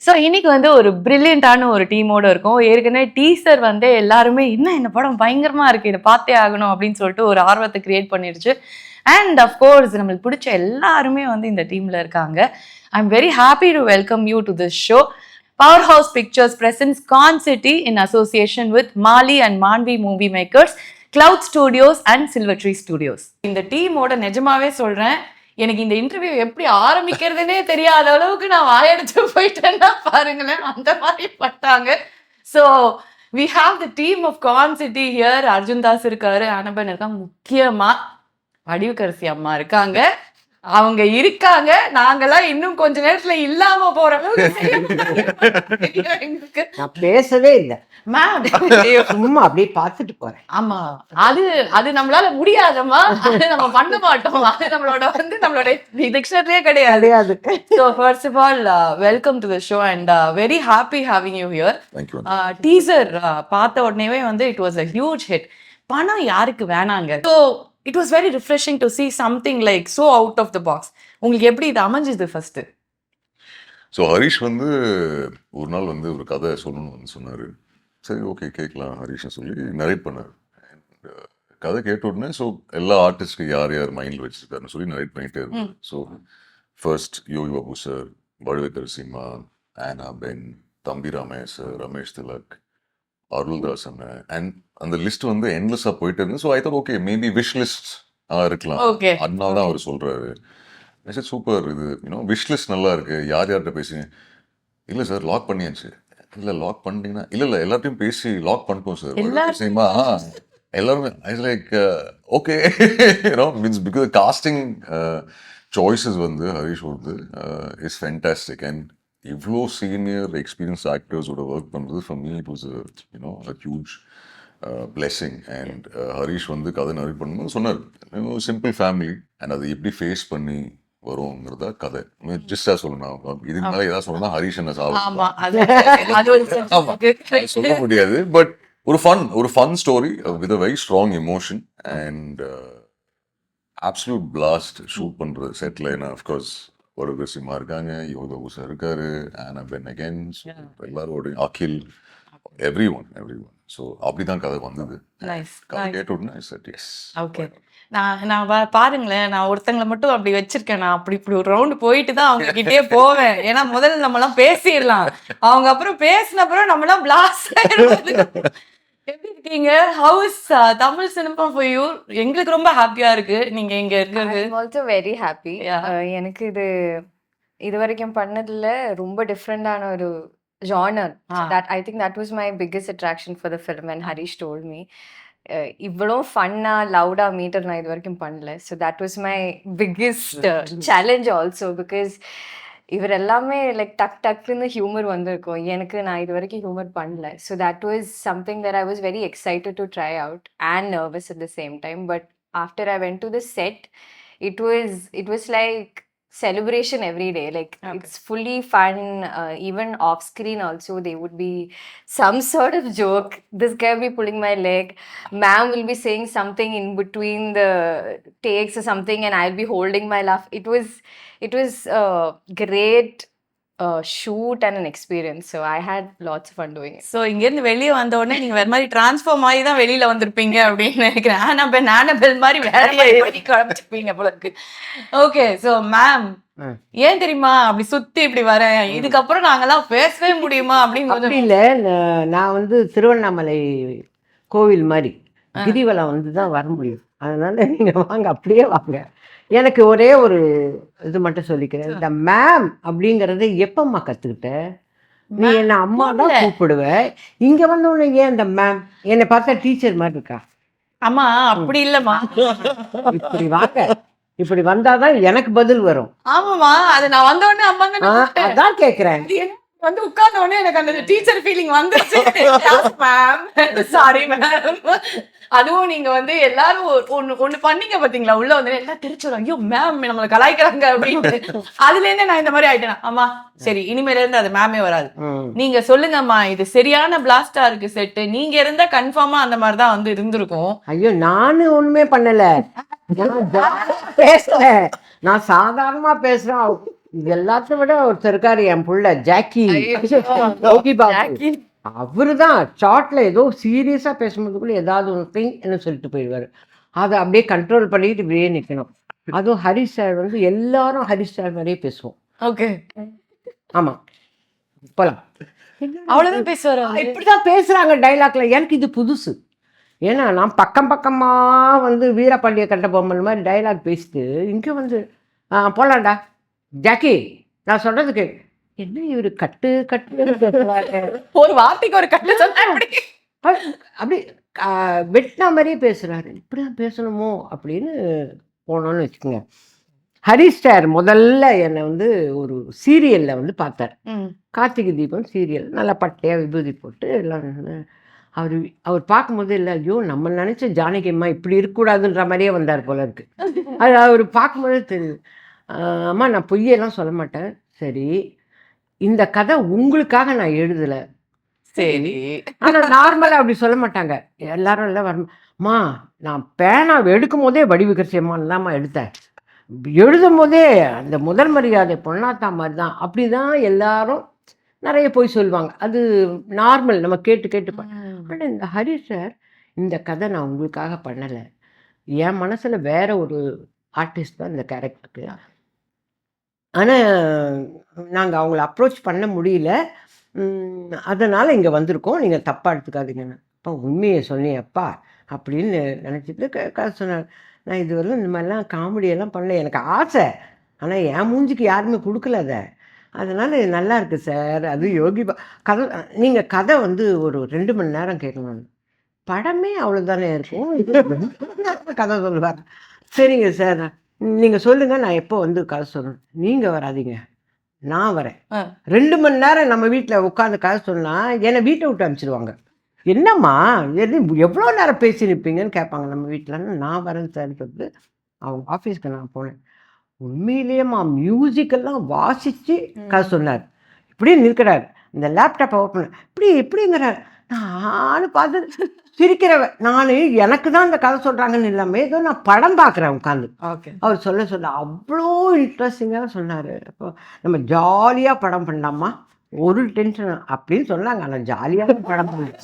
So இன்னைக்கு வந்து ஒரு பிரில்லியண்டான ஒரு டீமோட இருக்கும். ஏற்கனவே டீசர் வந்து எல்லாருமே இந்த படம் பயங்கரமா இருக்கு, இதை பார்த்தே ஆகணும் அப்படின்னு சொல்லிட்டு ஒரு ஆர்வத்தை கிரியேட் பண்ணிடுச்சு. அண்ட் அஃப்கோர்ஸ் நம்மளுக்கு பிடிச்ச எல்லாருமே வந்து இந்த டீம்ல இருக்காங்க. I am very happy to welcome you to this show. Powerhouse Pictures presents Con City in association with Mali and Manvi Movie Makers, Cloud Studios and Silver Tree Studios. இந்த டீமோட நிஜமாவே சொல்றேன், எனக்கு இந்த இன்டர்வியூ எப்படி ஆரம்பிக்கிறதுனே தெரியாத அளவுக்கு நான் வாயடிச்சு போயிட்டேன்னா பாருங்களேன், அந்த மாதிரி பட்டாங்க. So we have the team of Con City here. Arjun Das இருக்காரு, அனபன் இருக்காங்க, முக்கியமா வடிவுக்கரசி அம்மா இருக்காங்க. அவங்க இருக்காங்க, நாங்கெல்லாம் இன்னும் கொஞ்ச நேரத்துல இல்லாம போற எங்களுக்கு. நான் பேசவே இல்லை மேம், சும்மா அப்படியே பார்த்துட்டு போறேன். ஆமா, அது நம்மளால முடியாதம்மா, அது நம்ம பண்ண மாட்டோம், அது நம்மளோட டிக்ஷனரியே கிடையாது. So first of all, welcome to the show and very happy having you here. Thank you. Teaser பார்த்த உடனேவே வந்து it was a huge hit. பணம் யாருக்கு வேணாங்க. So it was very refreshing to see something like so out of the box. உங்களுக்கு எப்படி இது அமைஞ்சது ஃபர்ஸ்ட்? ஸோ ஹரிஷ் வந்து ஒரு நாள் வந்து ஒரு கதை சொல்லணும்னு சொன்னார். சரி ஓகே கேட்கலாம் ஹரிஷ்னு சொல்லி நரேட் பண்ணார். கதை கேட்ட உடனே ஸோ எல்லா ஆர்டிஸ்ட்க்கு யார் யார் மைண்டில் வச்சுருக்காருன்னு சொல்லி நரேட் பண்ணிகிட்டே இருந்தார். ஸோ ஃபர்ஸ்ட் யோகி பாபு சார், வடிவுக்கரசிம்மா, ஆனா பென், தம்பி ராமேஷ் சார், ரமேஷ் திலக், அருள்தாஸ் அண்ணன், அண்ட் அந்த லிஸ்ட் வந்து என்லெஸ்ஸாக போயிட்டு இருந்து. So I thought okay maybe wish list இருக்கலாம், அதனால தான் அவர் சொல்கிறாரு. சூப்பர், இது விஷ் லிஸ்ட் நல்லா இருக்கு, யார் யார்கிட்ட பேசுங்க? இல்லை சார் லாக் பண்ணியாச்சு. இல்லை லாக் பண்ணிட்டீங்கன்னா இல்லை எல்லாத்தையும் பேசி லாக் பண்ணிட்டோம் சார். சரிமா எல்லாருமே like okay means because casting choices வந்து ஹரிஷ் வந்து இஸ் ஃபேண்டாஸ்டிக். அண்ட் இவ்வளோ சீனியர் எக்ஸ்பீரியன்ஸ் ஆக்டர்ஸோட ஒர்க் பண்ணுறது for me it was a huge blessing. And Harish வந்து கதை நரேட் பண்ணும்போது சொன்னார் சிம்பிள் ஃபேமிலி அண்ட் அதை எப்படி ஃபேஸ் பண்ணி வரும்ங்கிறத கதை. ஜஸ்டா சொல்லணும், இதுக்கு மேலே ஏதாவது சொல்லணும்னா ஹரிஷ் என்ன சொல்ல முடியாது. பட் ஒரு fun story with a very strong emotion and absolute blast shoot பண்ணுறது செட்டில். ஏன்னா அஃப்கோர்ஸ் வடிவுக்கரசிம்மா இருக்காங்க, யோகி பாபு சார் இருக்காரு, ஆனா பென் அகேன், எல்லாரோட அகில், எவ்ரி ஒன். ஸோ அப்படிதான் கதை வந்தது. கதை கேட்ட உடனே ஓகே. நான் பாருங்களேன், நான் ஒருத்தங்களை மட்டும் அப்படி வச்சிருக்கேன். நான் இப்படி ஒரு ரவுண்டு போயிட்டு தான் அவங்க கிட்டே போவேன். ஏன்னா முதல்ல நம்மலாம் பேசிடலாம், அவங்க அப்புறம் பேசின அப்புறம் நம்மளாம் பிளாஸ்ட் ஆயிடுவோம். எப்படி இருக்கீங்க? How is Tamil cinema for you? எங்களுக்கு ரொம்ப ஹாப்பியா இருக்கு நீங்க இங்க இருக்கிறது. ஐ அம் ஆல்சோ வெரி ஹாப்பி. எனக்கு இது வரைக்கும் பண்ணதுல ரொம்ப டிஃப்ரெண்டான ஒரு genre. That I think that was my biggest attraction for the film when Harish told me. இவ்வளோ ஃபன்னா லவுடா மீட்டர் நான் இது வரைக்கும் பண்ணல. So that was my biggest challenge also. Because இவர் எல்லாமே லைக் டக்குன்னு ஹியூமர் வந்திருக்கும். நான் இது வரைக்கும் ஹியூமர் பண்ணல. So that was something that I was very excited to try out and nervous at the same time. But after I went to the set, it was like celebration every day. Like it's fully fun. Even off screen also there would be some sort of joke. This guy will be pulling my leg, ma'am will be saying something in between the takes or something, and I'll be holding my laugh. It was a great shoot and an experience. So I had lots of fun doing it. So இங்கேருந்து வெளியே வந்த உடனே நீங்க வேற மாதிரி transform ஆகி தான் வெளியில வந்திருப்பீங்க அப்படின்னு நினைக்கிறேன். ஆனபெல் மாதிரி வேற மாதிரி காமிச்சிருப்பீங்க போல இருக்கு. ஓகே, ஸோ மேம் ஏன் தெரியுமா அப்படி சுத்தி இப்படி வரேன், இதுக்கப்புறம் நாங்கெல்லாம் பேசவே முடியுமா அப்படின்னு இல்லை. நான் வந்து திருவண்ணாமலை கோவில் மாதிரி கிரிவலம் வந்து தான் வர முடியும். அதனால நீங்க வாங்க, அப்படியே வாங்க. எனக்கு ஒரே ஒரு இது மட்டும் சொல்லிக்கிறேன், இந்த மேம் அப்படிங்கறத எப்பம்மா கத்துக்கிட்ட? நீ என்ன அம்மா தான் கூப்பிடுவ, இங்க வந்த உடனே ஏன் இந்த மேம்? என்னை பார்த்தா டீச்சர் மாதிரி இருக்கா? அம்மா அப்படி இல்லம்மா, இப்படி வாங்க, இப்படி வந்தாதான் எனக்கு பதில் வரும். ஆமாமா, அது நான் வந்த உடனே அம்மா அதான் கேக்குறேன். வந்து உட்கார்ந்த உடனே எனக்கு அந்த டீச்சர் ஃபீலிங் வந்துருச்சு. Ma'am sorry ma'am. அதுவும் நீங்க வந்து எல்லாரும் ஒண்ணு பண்ணீங்க பாத்தீங்களா, உள்ள வந்து எல்லாம் தெரிச்சோம், ஐயோ மேம் நம்மளை கலாய்க்கிறாங்க அப்படின்னு. அதுல இருந்து நான் இந்த மாதிரி ஆயிட்டேன். ஆமா சரி, இனிமேல இருந்து அது மேமே வராது, நீங்க சொல்லுங்கம்மா இது சரியான பிளாஸ்டா இருக்கு செட்டு, நீங்க இருந்தா கன்ஃபார்மா அந்த மாதிரிதான் வந்து இருந்திருக்கும். ஐயோ நானு ஒண்ணுமே பண்ணல, பேசல, நான் சாதாரணமா பேசுறேன். இது எல்லாத்தையும் விட ஒருத்தர் இருக்காரு என் புள்ள ஜாக்கி யோகி பாபு. ஜாக்கி. அவரு தான் ஷார்ட்ல ஏதோ சீரியஸா பேசும்போதுக்குள்ள ஏதாவது ஒன்று திங் என்ன சொல்லிட்டு போயிடுவாரு. அதை அப்படியே கண்ட்ரோல் பண்ணிட்டு இப்படியே நிற்கணும். அதுவும் ஹரிஷ் சார் வந்து எல்லாரும் ஹரிஷ் சார் மாதிரியே பேசுவோம். ஓகே. ஆமா போலாம். அவ்வளவுதான் பேசுவாரு அவரு. இப்படிதான் பேசுறாங்க டைலாக்ல. எனக்கு இது புதுசு. ஏன்னா நான் பக்கம் பக்கமா வந்து வீரபாண்டிய கட்டபொம்மன் மாதிரி டைலாக் பேசிட்டு இங்கே வந்து போலாம்டா ஜாக்கி நான் சொல்றது கேளு. என்ன இவரு கட்டு கட்டு பேசுறாரு. ஒரு வார்த்தைக்கு ஒரு கட்டு சொன்னா எப்படி? அப்படி வெட்டினா மாதிரியே பேசுறாரு. இப்படிதான் பேசணுமோ அப்படின்னு போனோன்னு வச்சுக்கோங்க. ஹரிஷ் சார் முதல்ல என்னை வந்து ஒரு சீரியல்ல வந்து பார்த்தார். கார்த்திகை தீபம் சீரியல். நல்லா பட்டையா விபூதி போட்டு எல்லாம். அவர் பார்க்கும்போது இல்லை ஐயோ நம்ம நினைச்ச ஜானகி அம்மா இப்படி இருக்கக்கூடாதுன்ற மாதிரியே வந்தார் போல இருக்கு. அது அவர் பார்க்கும்போதே தெரியுது. அம்மா நான் பொய்யெல்லாம் சொல்ல மாட்டேன். சரி இந்த கதை உங்களுக்காக நான் எழுதலை. சரி. ஆனால் நார்மலாக அப்படி சொல்ல மாட்டாங்க. எல்லாரும் எல்லாம் வரமா நான் பேனா எடுக்கும் போதே வடிவுகரசியம்மான்னு தான்மா எடுத்தேன். எழுதும் போதே அந்த முதல் மரியாதை பொன்னாத்தா மாதிரி தான். அப்படி தான் எல்லாரும் நிறைய போய் சொல்லுவாங்க. அது நார்மல், நம்ம கேட்டு கேட்டு ஆனால் இந்த ஹரிஷ் சார் இந்த கதை நான் உங்களுக்காக பண்ணலை, என் மனசில் வேற ஒரு ஆர்டிஸ்ட் தான் இந்த கேரக்டருக்கு. ஆனால் நாங்கள் அவங்கள அப்ரோச் பண்ண முடியல, அதனால் இங்கே வந்திருக்கோம், நீங்கள் தப்பாக எடுத்துக்காதீங்கன்னு. அப்பா உண்மையை சொன்னியப்பா அப்படின்னு நினச்சிட்டு கதை சொன்னார். நான் இதுவரையும் இந்த மாதிரிலாம் காமெடியெல்லாம் பண்ணல, எனக்கு ஆசை, ஆனால் என் மூஞ்சிக்கு யாருமே கொடுக்கல அதை. அதனால் இது நல்லா இருக்குது சார். அது யோகி கதை. நீங்கள் கதை வந்து ஒரு 2 மணி நேரம் கேட்கணும். படமே அவ்வளோதானே இருக்கும். கதை சொல்லுவார். சரிங்க சார் நீங்கள் சொல்லுங்கள், நான் எப்போ வந்து கதை சொல்லணும். நீங்கள் வராதீங்க, நான் வரேன். 2 மணி நேரம் நம்ம வீட்டில் உட்காந்து கதை சொன்னால் என்னை வீட்டை விட்டு அனுப்பிச்சிடுவாங்க. என்னம்மா எவ்வளோ நேரம் பேசி நிற்பீங்கன்னு கேட்பாங்க நம்ம வீட்டில். நான் வரேன் சார் சொல்லிட்டு அவங்க ஆஃபீஸ்க்கு நான் போனேன். உண்மையிலேயேம்மா மியூசிக்கெல்லாம் வாசித்து கதை சொன்னார். இப்படி நிற்கிறார், இந்த லேப்டாப்பை ஓப்பன் இப்படிங்கிறார். நானும் பார்த்து சிரிக்கிறவன். நான் எனக்கு தான் இந்த கதை சொல்கிறாங்கன்னு இல்லாமல் ஏதோ நான் படம் பார்க்குறேன் உட்காந்து. ஓகே. அவர் சொல்ல அவ்வளோ இன்ட்ரெஸ்டிங்காக சொன்னார். அப்போ நம்ம ஜாலியாக படம் பண்ணலாமா, ஒரு டென்ஷன் அப்படின்னு சொன்னாங்க. ஆனால் ஜாலியாக படம் பண்ணாங்க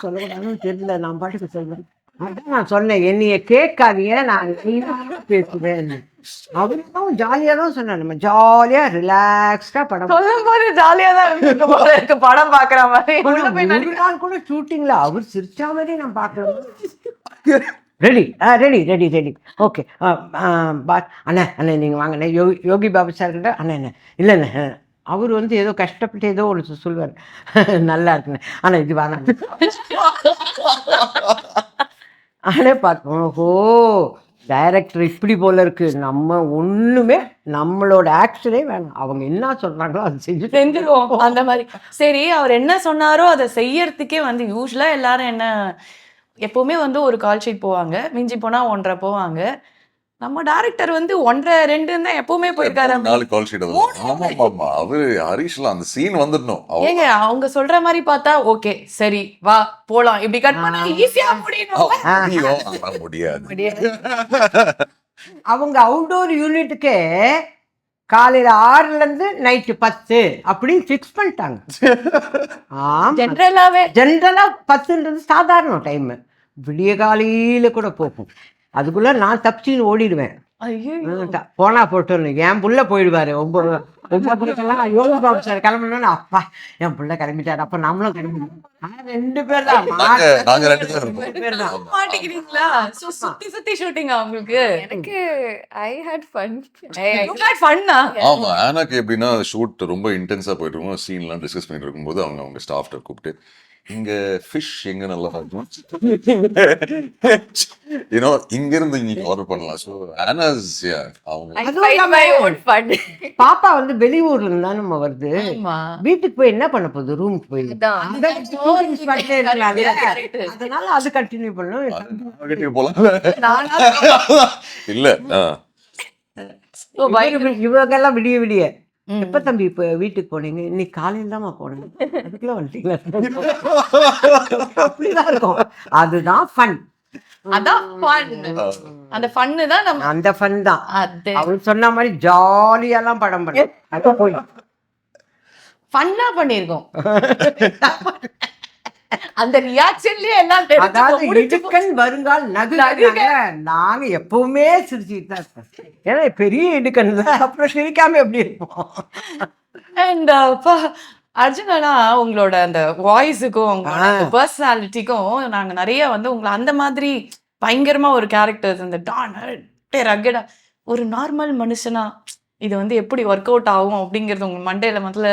சொல்லக்கூடாதுன்னு தெரியல, நான் பாட்டுக்கு சொல்லுவேன். அதான் நான் சொன்னேன், என்னைய கேட்காதீங்க, நான் பேசுவேன். அவரும் ஜாலியாக தான் சொன்னார். நம்ம ஜாலியாக ரிலாக்ஸ்டாக படம் சொல்லும் போது ஜாலியா தான் இருக்கு படம் பாக்குற மாதிரி. ஒரு நாள் கூட ஷூட்டிங்கில் அவர் சிரிச்சா மாதிரி நான் பார்க்கலாம். Ready ready ready ready okay அண்ணா அண்ணா நீங்கள் வாங்கண்ணே யோகி பாபு சார் கிட்ட. அண்ணா என்ன இல்லைண்ணே, அவர் வந்து ஏதோ கஷ்டப்பட்டு ஏதோ ஒன்று சொல்லுவார், நல்லா இருக்குண்ணே, ஆனால் இது வேணாம். ஆனால் பார்த்தோம், ஓஹோ டைரக்டர் இப்படி போல இருக்கு, நம்ம ஒன்றுமே நம்மளோட ஆக்ஷனே வேணாம், அவங்க என்ன சொல்கிறாங்களோ அதை செஞ்சுருவோம் அந்த மாதிரி. சரி, அவர் என்ன சொன்னாரோ அதை செய்யறதுக்கே வந்து யூஸ்வலாக எல்லாரும் என்ன எப்பவுமே வந்து ஒரு கால் ஷீட் போவாங்க, மிஞ்சி போனா 1.5 போவாங்க. நம்ம டைரக்டர் வந்து 1.5 2 தான் எப்பவுமே போயிருக்காரு. 4 கால் ஷீட். ஆமா அவரு ஹரிஷ்லாம் அந்த சீன் வந்துடணும். ஏங்க அவங்க சொல்ற மாதிரி பார்த்தா ஓகே சரி வா போலாம் இப்படி கட் பண்ணா ஈஸியா முடியாது. அவங்க அவுட்டோர் யூனிட்டுக்கே காலையில 6லேருந்து நைட்டு 10 அப்படின்னு ஃபிக்ஸ் பண்ணிட்டாங்க. ஜென்ரலா 10ன்றது சாதாரண டைம். விடிய காலையில கூட போகும். அதுக்குள்ள நான் தப்பிச்சின்னு ஓடிடுவேன். போனா போட்டு என் புள்ள போயிடுவாரு 9:00 யோகா பாபு சார் கிளம்பணும்னு. அப்பா என் புள்ள கிளம்பிட்டாரு, அப்ப நம்மளும் கிளம்பிடுவோம். 2 பேர் தான். மாட்டிக்கிறீங்களா? சுத்தி சுத்தி ஷூட்டிங் உங்களுக்கு. எனக்கு ஐ ஹேட் ஃபன். ஆமா, எனக்கு எப்படின்னா ஷூட் ரொம்ப இன்டென்ஸா போயிட்டு இருக்கும். சீன்லாம் டிஸ்கஸ் பண்ணிட்டு இருக்கும்போது அவங்க ஸ்டாஃப்ட கூப்பிட்டு இங்க ஃபிஷ் எங்க நல்லா இருக்கும், இங்க இருந்து நீங்க ஆர்டர் பண்ணலாம். ஸோ ஆனாஸ் பாப்பா வந்து வெளியூர்ல இருந்தா நம்ம வருது, வீட்டுக்கு போய் என்ன பண்ண போகுது, ரூமுக்கு போய் அதனால அது கண்டினியூ பண்ணும் போலாம். இல்ல இவங்கெல்லாம் விடிய விடிய எப்ப தம்பி இப்ப வீட்டுக்கு போனீங்க, இன்னைக்கு காலையில தான்மா போனேன், அதுக்குள்ள வந்துட்டீங்களா, அப்படிதான் இருக்கும். அதுதான் ஃபன். அதான் fun. அந்த ஃபன்னு தான் நம்ம அந்த ஃபன் தான் அது அவர் சொன்ன மாதிரி ஜாலியாலாம் படம் பண்ண அது போய் ஃபன்னா பண்ணிருக்கோம். அந்த ரியாக்ஷன்லயே எல்லாம் அதாவது தெரிஞ்சு இடுக்கன் வருங்கால் நகுங்க நாங்க எப்பவுமே சிரிச்சுட்டு தான் இருப்போம். ஏன்னா பெரிய இடுக்கன் தான், அப்புறம் சிரிக்காம எப்படி இருப்போம். அண்ட் அர்ஜுனா உங்களோட அந்த வாய்ஸுக்கும் உங்களோட பர்சனாலிட்டிக்கும் நாங்க நிறைய வந்து உங்களை அந்த மாதிரி பயங்கரமா ஒரு கேரக்டர்ஸ் இந்த ரகடா ஒரு நார்மல் மனுஷனா இது வந்து எப்படி ஒர்க் அவுட் ஆகும் அப்படிங்கிறது உங்க மண்டையில முதல்ல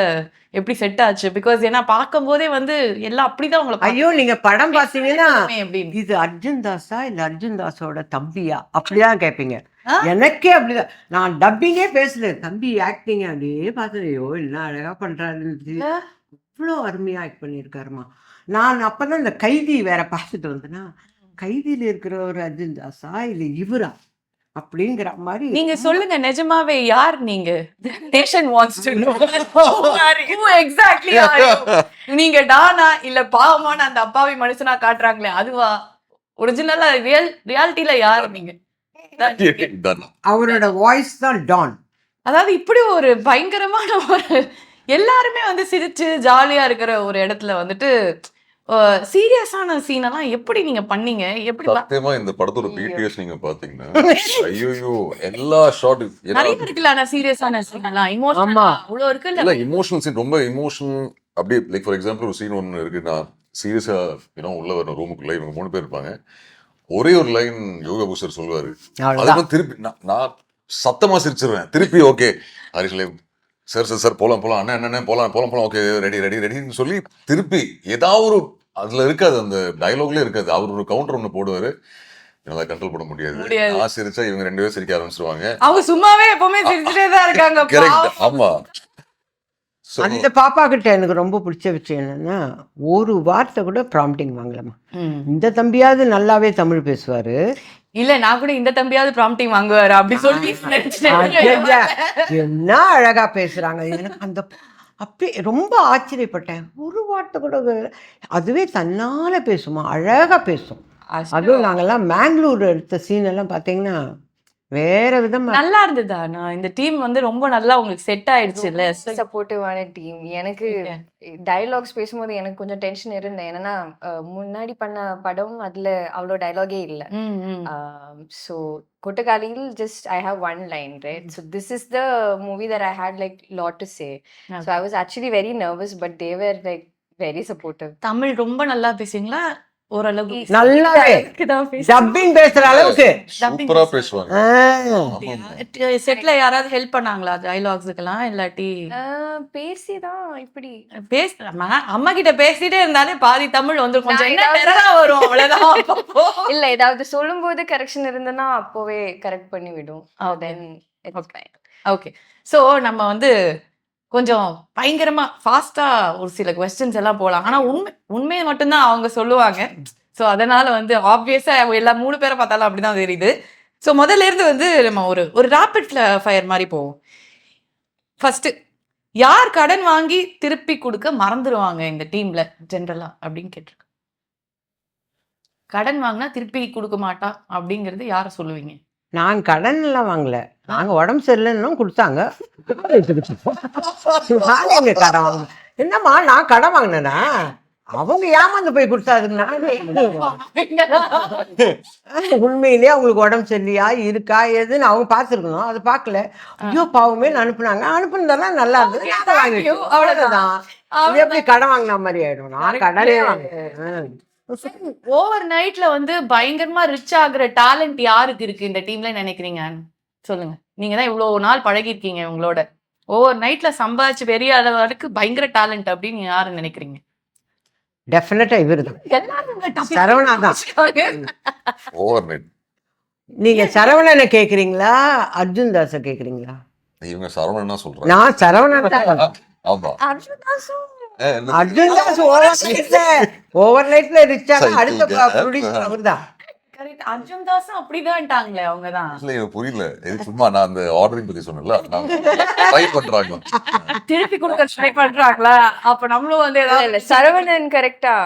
எப்படி செட் ஆச்சு? பிகாஸ் ஏன்னா பார்க்கும் போதே வந்து எல்லாம் அப்படிதான் உங்களை ஐயோ நீங்க படம் பார்த்தீங்கன்னா அப்படின்னு இது அர்ஜுன் தாஸா இல்ல அர்ஜுன் தாஸோட தம்பியா அப்படிதான் கேட்பீங்க. எனக்கே அப்படிதான். நான் டப்பிங்கே பேசல, தம்பி ஆக்டிங் அப்படியே பார்த்தேன். ஐயோ என்ன அழகா பண்றாருன்னு இவ்வளோ அருமையா ஆக்ட் பண்ணியிருக்காருமா. நான் அப்பதான் இந்த கைதி வேற பார்த்துட்டு வந்தேன்னா, கைதியில இருக்கிற ஒரு அர்ஜுன் தாஸா இல்ல இவரா அப்படிங்கிற மாதிரி. நீங்க சொல்லுங்க நிஜமாவே யார் நீங்க? Nation wants to know who exactly are you? நீங்க டானா இல்ல பாவமான அந்த அப்பாவி மனுஷனா காட்டுறாங்களே அதுவா? ஒரிஜினலா ரியாலிட்டில யார் நீங்க? அவரோட வாய்ஸ் தான் டான். அதாவது இப்படி ஒரு பயங்கரமான ஒரு எல்லாருமே வந்து சிரிச்சு ஜாலியா இருக்கிற ஒரு இடத்துல வந்துட்டு சீரியஸான சீன் எல்லாம் எப்படி நீங்க பண்ணீங்க? எப்படி சத்தியமா இந்த படத்தோட பிடிஎஸ் நீங்க பாத்தீங்கன்னா ஐயோ எல்லா ஷாட் நிறைய இருக்குல்ல ஆனா சீரியஸான சீன் எல்லாம் இமோஷனல் அவ்வளவு இருக்குல்ல. இல்ல இமோஷனல் சீன் ரொம்ப இமோஷனல். அப்படியே லைக் ஃபார் எக்ஸாம்பிள் ஒரு சீன் ஒன்று இருக்கு. நான் சீரியஸா உள்ள வர ரூமுக்குள்ள இவங்க 3 பேர் இருப்பாங்க. ஒரே ஒரு லைன் யோகா பூசர் சொல்லுவாரு. அதுக்கு திருப்பி நான் சத்தமா சிரிச்சிருவேன். திருப்பி ஓகே ஹரிஷ்லே சார் போலாம் அண்ணன் போலாம் ஓகே ரெடின்னு சொல்லி திருப்பி ஏதாவது ஒரு அதுல இருக்காது, அந்த டயலாக்லயே இருக்காது. அவர் ஒரு கவுண்டர் ஒண்ணு போடுவாரு, என்னால கண்ட்ரோல் பண்ண முடியாது. நான் சிரிச்சா இவங்க 2 பேரும் சிரிக்க ஆரம்பிச்சிருவாங்க. அவங்க சும்மாவே எப்பவுமே சிரிச்சுட்டே தான் இருக்காங்க. கரெக்ட். ஆமா. அந்த பாப்பா கிட்ட எனக்கு ரொம்ப பிடிச்ச விஷயம் என்னன்னா, ஒரு வார்த்தை கூட ப்ராம்ப்டிங் வாங்கலாமா. இந்த தம்பியாவது நல்லாவே தமிழ் பேசுவாரு. இல்ல நான் கூட இந்த தம்பியாவது ப்ராம்ப்டிங் வாங்குவாரு அப்படி சொல்லி என்ன அழகா பேசுறாங்க. எனக்கு அந்த அப்படி ரொம்ப ஆச்சரியப்பட்டேன். ஒரு வார்த்தை கூட அதுவே தன்னால பேசுமா, அழகா பேசும். அதுவும் நாங்கெல்லாம் மேங்களூர் எடுத்த சீன் எல்லாம் பாத்தீங்கன்னா வேற விதமா நல்லா இருந்ததா? நான் இந்த டீம் வந்து ரொம்ப நல்லா உங்களுக்கு செட் ஆயிடுச்சு இல்ல? சப்போர்ட்டிவான டீம். எனக்கு டயலாக்ஸ் பேசும்போது எனக்கு கொஞ்சம் டென்ஷன் இருந்தேன். என்னன்னா முன்னாடி பண்ண படம் அதுல அவ்வளோ டயலாகே இல்லை. ஸோ கொட்டக்காலியில் just I have one line, right? So this is the movie that I had like lot to say. So I was actually very nervous, but they were like very supportive. Tamil ரொம்ப நல்லா பேசுவீங்களா? ஓரளவு நல்லாவே dubbing பேசுற அளவுக்கு சூப்பரா பேசுவாங்க. செட்ல யாராவது ஹெல்ப் பண்ணாங்களா டயலாக்ஸ்க்கெல்லாம்? இல்லாட்டி பேசிதான் இப்படி பேசுறாமா அம்மா கிட்ட பேசிட்டே இருந்தாலே பாதி தமிழ் வந்து கொஞ்சம் என்ன டெரரா வரும் அவ்வளவுதான். இல்ல ஏதாவது சொல்லும்போது கரெக்ஷன் இருந்தனா அப்போவே கரெக்ட் பண்ணி விடும். Then okay. ஸோ நம்ம வந்து கொஞ்சம் பயங்கரமா ஃபாஸ்டா ஒரு சில கொஸ்டின்ஸ் எல்லாம் போகலாம். ஆனா உண்மையை மட்டும்தான் அவங்க சொல்லுவாங்க. ஸோ அதனால வந்து ஆப்வியஸா எல்லா 3 பேரை பார்த்தாலும் அப்படிதான் தெரியுது. ஸோ முதல்ல இருந்து வந்து நம்ம ஒரு ராபிட் ஃபயர் மாதிரி போவோம். ஃபர்ஸ்ட் யார் கடன் வாங்கி திருப்பி கொடுக்க மறந்துடுவாங்க இந்த டீம்ல ஜென்ரலா அப்படின்னு கேட்டிருக்கேன். கடன் வாங்கினா திருப்பி கொடுக்க மாட்டா அப்படிங்கறது யார சொல்லுவீங்க? நான் கடன் எல்லாம் வாங்கல, நாங்க உடம்பு சரியில்லைன்னு கொடுத்தாங்க. கடன் வாங்க என்னம்மா, நான் கடன் வாங்கினேனா? அவங்க ஏமாந்து போய் கொடுத்தாதுன்னா உண்மையிலேயே அவங்களுக்கு உடம்பு சரியா இருக்கா எதுன்னு அவங்க பார்த்துருக்கணும். அது பார்க்கல. ஐயோ பாவமே அனுப்புனாங்க, அனுப்புனதெல்லாம் நல்லா இருந்தது, அவ்வளவுதான். எப்படி கடன் வாங்கின மாதிரி ஆயிடும். நான் கடனே வாங்கினேன். ஓவர் நைட்ல வந்து பயங்கரமா ரிச் ஆகுற டேலண்ட் யாருக்கு இருக்கு இந்த டீம்ல நினைக்கிறீங்க? சொல்லுங்க. நீங்க தான் இவ்வளவு நாள் பழகி இருக்கீங்க, உங்களோட ஓவர் நைட்ல சம்பாதிச்சு பெரிய அளவுக்கு பயங்கர டேலண்ட் அப்படின்னு யாரு நினைக்கிறீங்க? டெஃபினட்டா இவருதான், சரவணா தான். ஓவர் நைட் நீங்க சரவணனை கேக்குறீங்களா அர்ஜுன் தாஸ கேக்குறீங்களா? இவங்க சரவணனா சொல்றாங்க. நான் சரவணன் தான். ஆமா அர்ஜுன் தாஸ் ஓவர் நைட்ல ரிச்சா அடுத்த ப்ரொடியூசர் அவர்தான். கரெக்ட். அர்ஜுன் தாஸும் அப்படிதான்ட்டாங்களே அவங்க தான். இல்ல எனக்கு புரியல. இது சும்மா நான் அந்த ஆர்டரிங் பத்தி சொன்னேன்ல, ட்ரை பண்றாங்க, திருப்பி கொடுக்க ட்ரை பண்றாங்களா? அப்ப நம்மளும் வந்து இல்ல சரவணன் கரெக்டா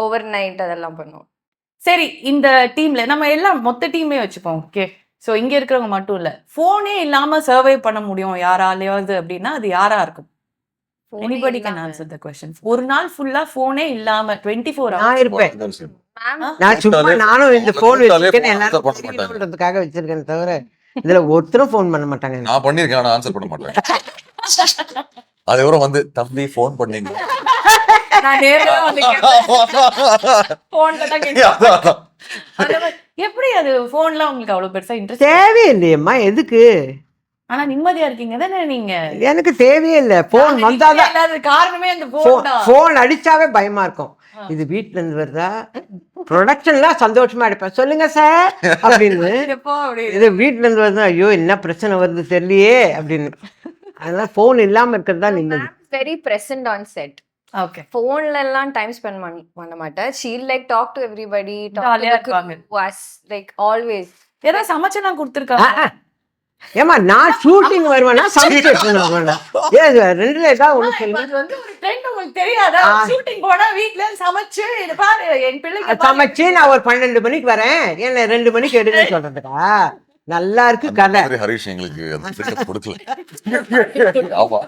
ஓவர் நைட் அதெல்லாம் பண்ணுவோம். சரி, இந்த டீம்ல நம்ம எல்லாம் மொத்த டீமே வச்சுப்போம். ஓகே. ஸோ இங்க இருக்கிறவங்க மட்டும் இல்ல. ஃபோனே இல்லாம சர்வை பண்ண முடியும் யாராலயாவது அப்படின்னா அது யாரா இருக்கும்? Anybody can answer the question. ஒரு நாள் ஃபுல்லா ஃபோனே இல்லாம 24 நான் ஹவர்ஸ். இருப்பேன். மேம் நான் சும்மா நானும் இந்த ஃபோன் கூப்பிட்டாலே வச்சிருக்கேன் phone answer எல்லாரும் பண்ண மாட்டாங்க. தெரியணுன்றதுக்காக வச்சிருக்கேன் தவிர இதுல ஒருத்தரும் ஃபோன் பண்ண மாட்டாங்க. நான் பண்ணியிருக்கேன், ஆனா ஆன்சர் பண்ண மாட்டேன். அதுக்கப்புறம் வந்து தம்பி ஃபோன் பண்ணீங்க. நான் நேர்ல வந்து ஃபோன்ல தான் கேட்டேன். எப்படி அது ஃபோன்ல உங்களுக்கு அவ்வளவு பெருசா இன்ட்ரெஸ்ட்? தேவையில்லையம்மா, எதுக்கு? ஆனா நிம்மதியா இருக்கீங்க தானே நீங்க? எனக்கு தேவையே இல்லை. ஃபோன் வந்தாதான், இல்லாத காரணமே அந்த ஃபோன் தான். ஃபோன் அடிச்சாவே பயமா இருக்கும். இது வீட்டுல இருந்து வருதா, ப்ரொடக்ஷன்லாம் சந்தோஷமா எடுப்பேன், சொல்லுங்க சார் அப்படின்னு. எப்போ அப்படி இது வீட்டுல இருந்து வருதா, ஐயோ என்ன பிரச்சனை வருது தெரியலையே அப்படின்னு. அதெல்லாம் ஃபோன் இல்லாம இருக்கிறது தான் நிம்மதி. Very present on set. Okay. ஃபோன்ல எல்லாம் டைம் ஸ்பெண்ட் பண்ண மாட்டேன். Sheel like talk to everybody, ஜாலியா இருப்பாங்க. Was like always. ஏதாவது சமைச்செல்லாம் கொடுத்துருக்காங்க? ஏமா நான் ஷூட்டிங் வருவேன்னா சமைச்சு வருவேன். ஏன் ரெண்டுல ஏதாவது ஒண்ணு சொல்லுங்க. அது வந்து ஒரு ட்ரெண்ட் உங்களுக்கு தெரியாதா? ஷூட்டிங் போனா வீட்ல சமைச்சு இது பாரு என் பிள்ளைக்கு சமைச்சு நான் ஒரு 12 மணிக்கு வரேன், என்ன 2 மணிக்கு எடுன்னு சொல்றதுக்கா? நல்லா இருக்கு கதை. ஹரிஷ் எங்களுக்கு அந்த freedom கொடுக்கல. ஆமா.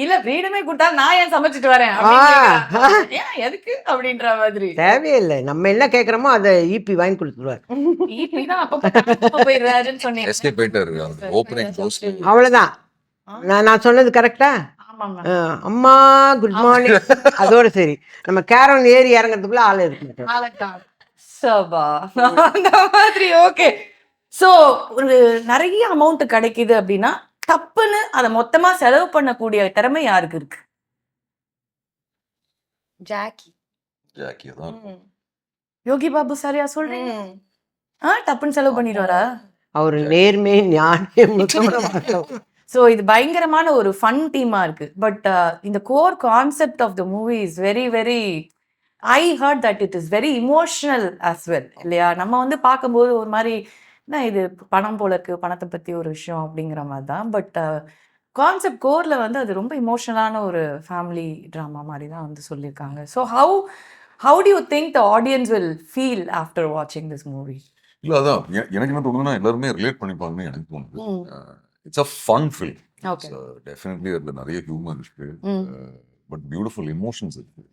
இல்ல ஃப்ரீடமே கொடுத்தா நான் ஏன் சமைச்சிட்டு வரேன் அப்படின்னு ஏன் எதுக்கு அப்படின்ற மாதிரி. தேவையில்லை, நம்ம என்ன கேக்குறோமோ அதை ஈபி வாங்கி கொடுத்துருவாரு. ஈபி தான் அப்ப போயிடுறாருன்னு சொன்னீங்க. எஸ்கேப் போயிட்டாரு அந்த ஓப்பனிங் க்ளோஸ். அவ்வளவுதான். நான் சொன்னது கரெக்டா? ஆமாமா. அம்மா குட் மார்னிங் அதோட சரி. நம்ம கேரன் ஏறி இறங்குறதுக்குள்ள ஆள் இருக்கு. ஆலக்காய் சபா அந்த மாதிரி. ஓகே. சோ ஒரு நிறைய அமௌண்ட் கிடைக்குது அப்படின்னா தப்புன்னு அதை மொத்தமா செலவு பண்ணக்கூடிய திறமை யாருக்கு இருக்கு? ஜாக்கி. ஜாக்கி தான். யோகி பாபு சரியா சொல்றீங்க? டப்புன்னு செலவு பண்ணிடுவாரா? அவரு நேர்மை நியாயம். ஸோ இது பயங்கரமான ஒரு ஃபன் டீமா இருக்கு. பட் இந்த core concept of the movie is very very, I heard that it is very emotional as well இல்லையா? நம்ம வந்து பார்க்கும்போது ஒரு மாதிரி என்ன இது பணம் போல இருக்கு, பணத்தை பத்தி ஒரு விஷயம் அப்படிங்கிற மாதிரி தான். பட் கான்செப்ட் கோர்ல வந்து அது ரொம்ப இமோஷனலான ஒரு ஃபேமிலி ட்ராமா மாதிரி தான் வந்து சொல்லியிருக்காங்க. So how to you think the audience will feel after வாட்சிங் திஸ் மூவி? இல்ல அதான் எனக்கு என்ன தோணுதுன்னா எல்லாருமே ரிலேட் பண்ணிப்பாங்கன்னு எனக்கு தோணுது. It's a fun film. Definitely அதுல நிறைய ஹியூமர் இருக்கு, பட் பியூட்டிஃபுல் எமோஷன்ஸ் இருக்கு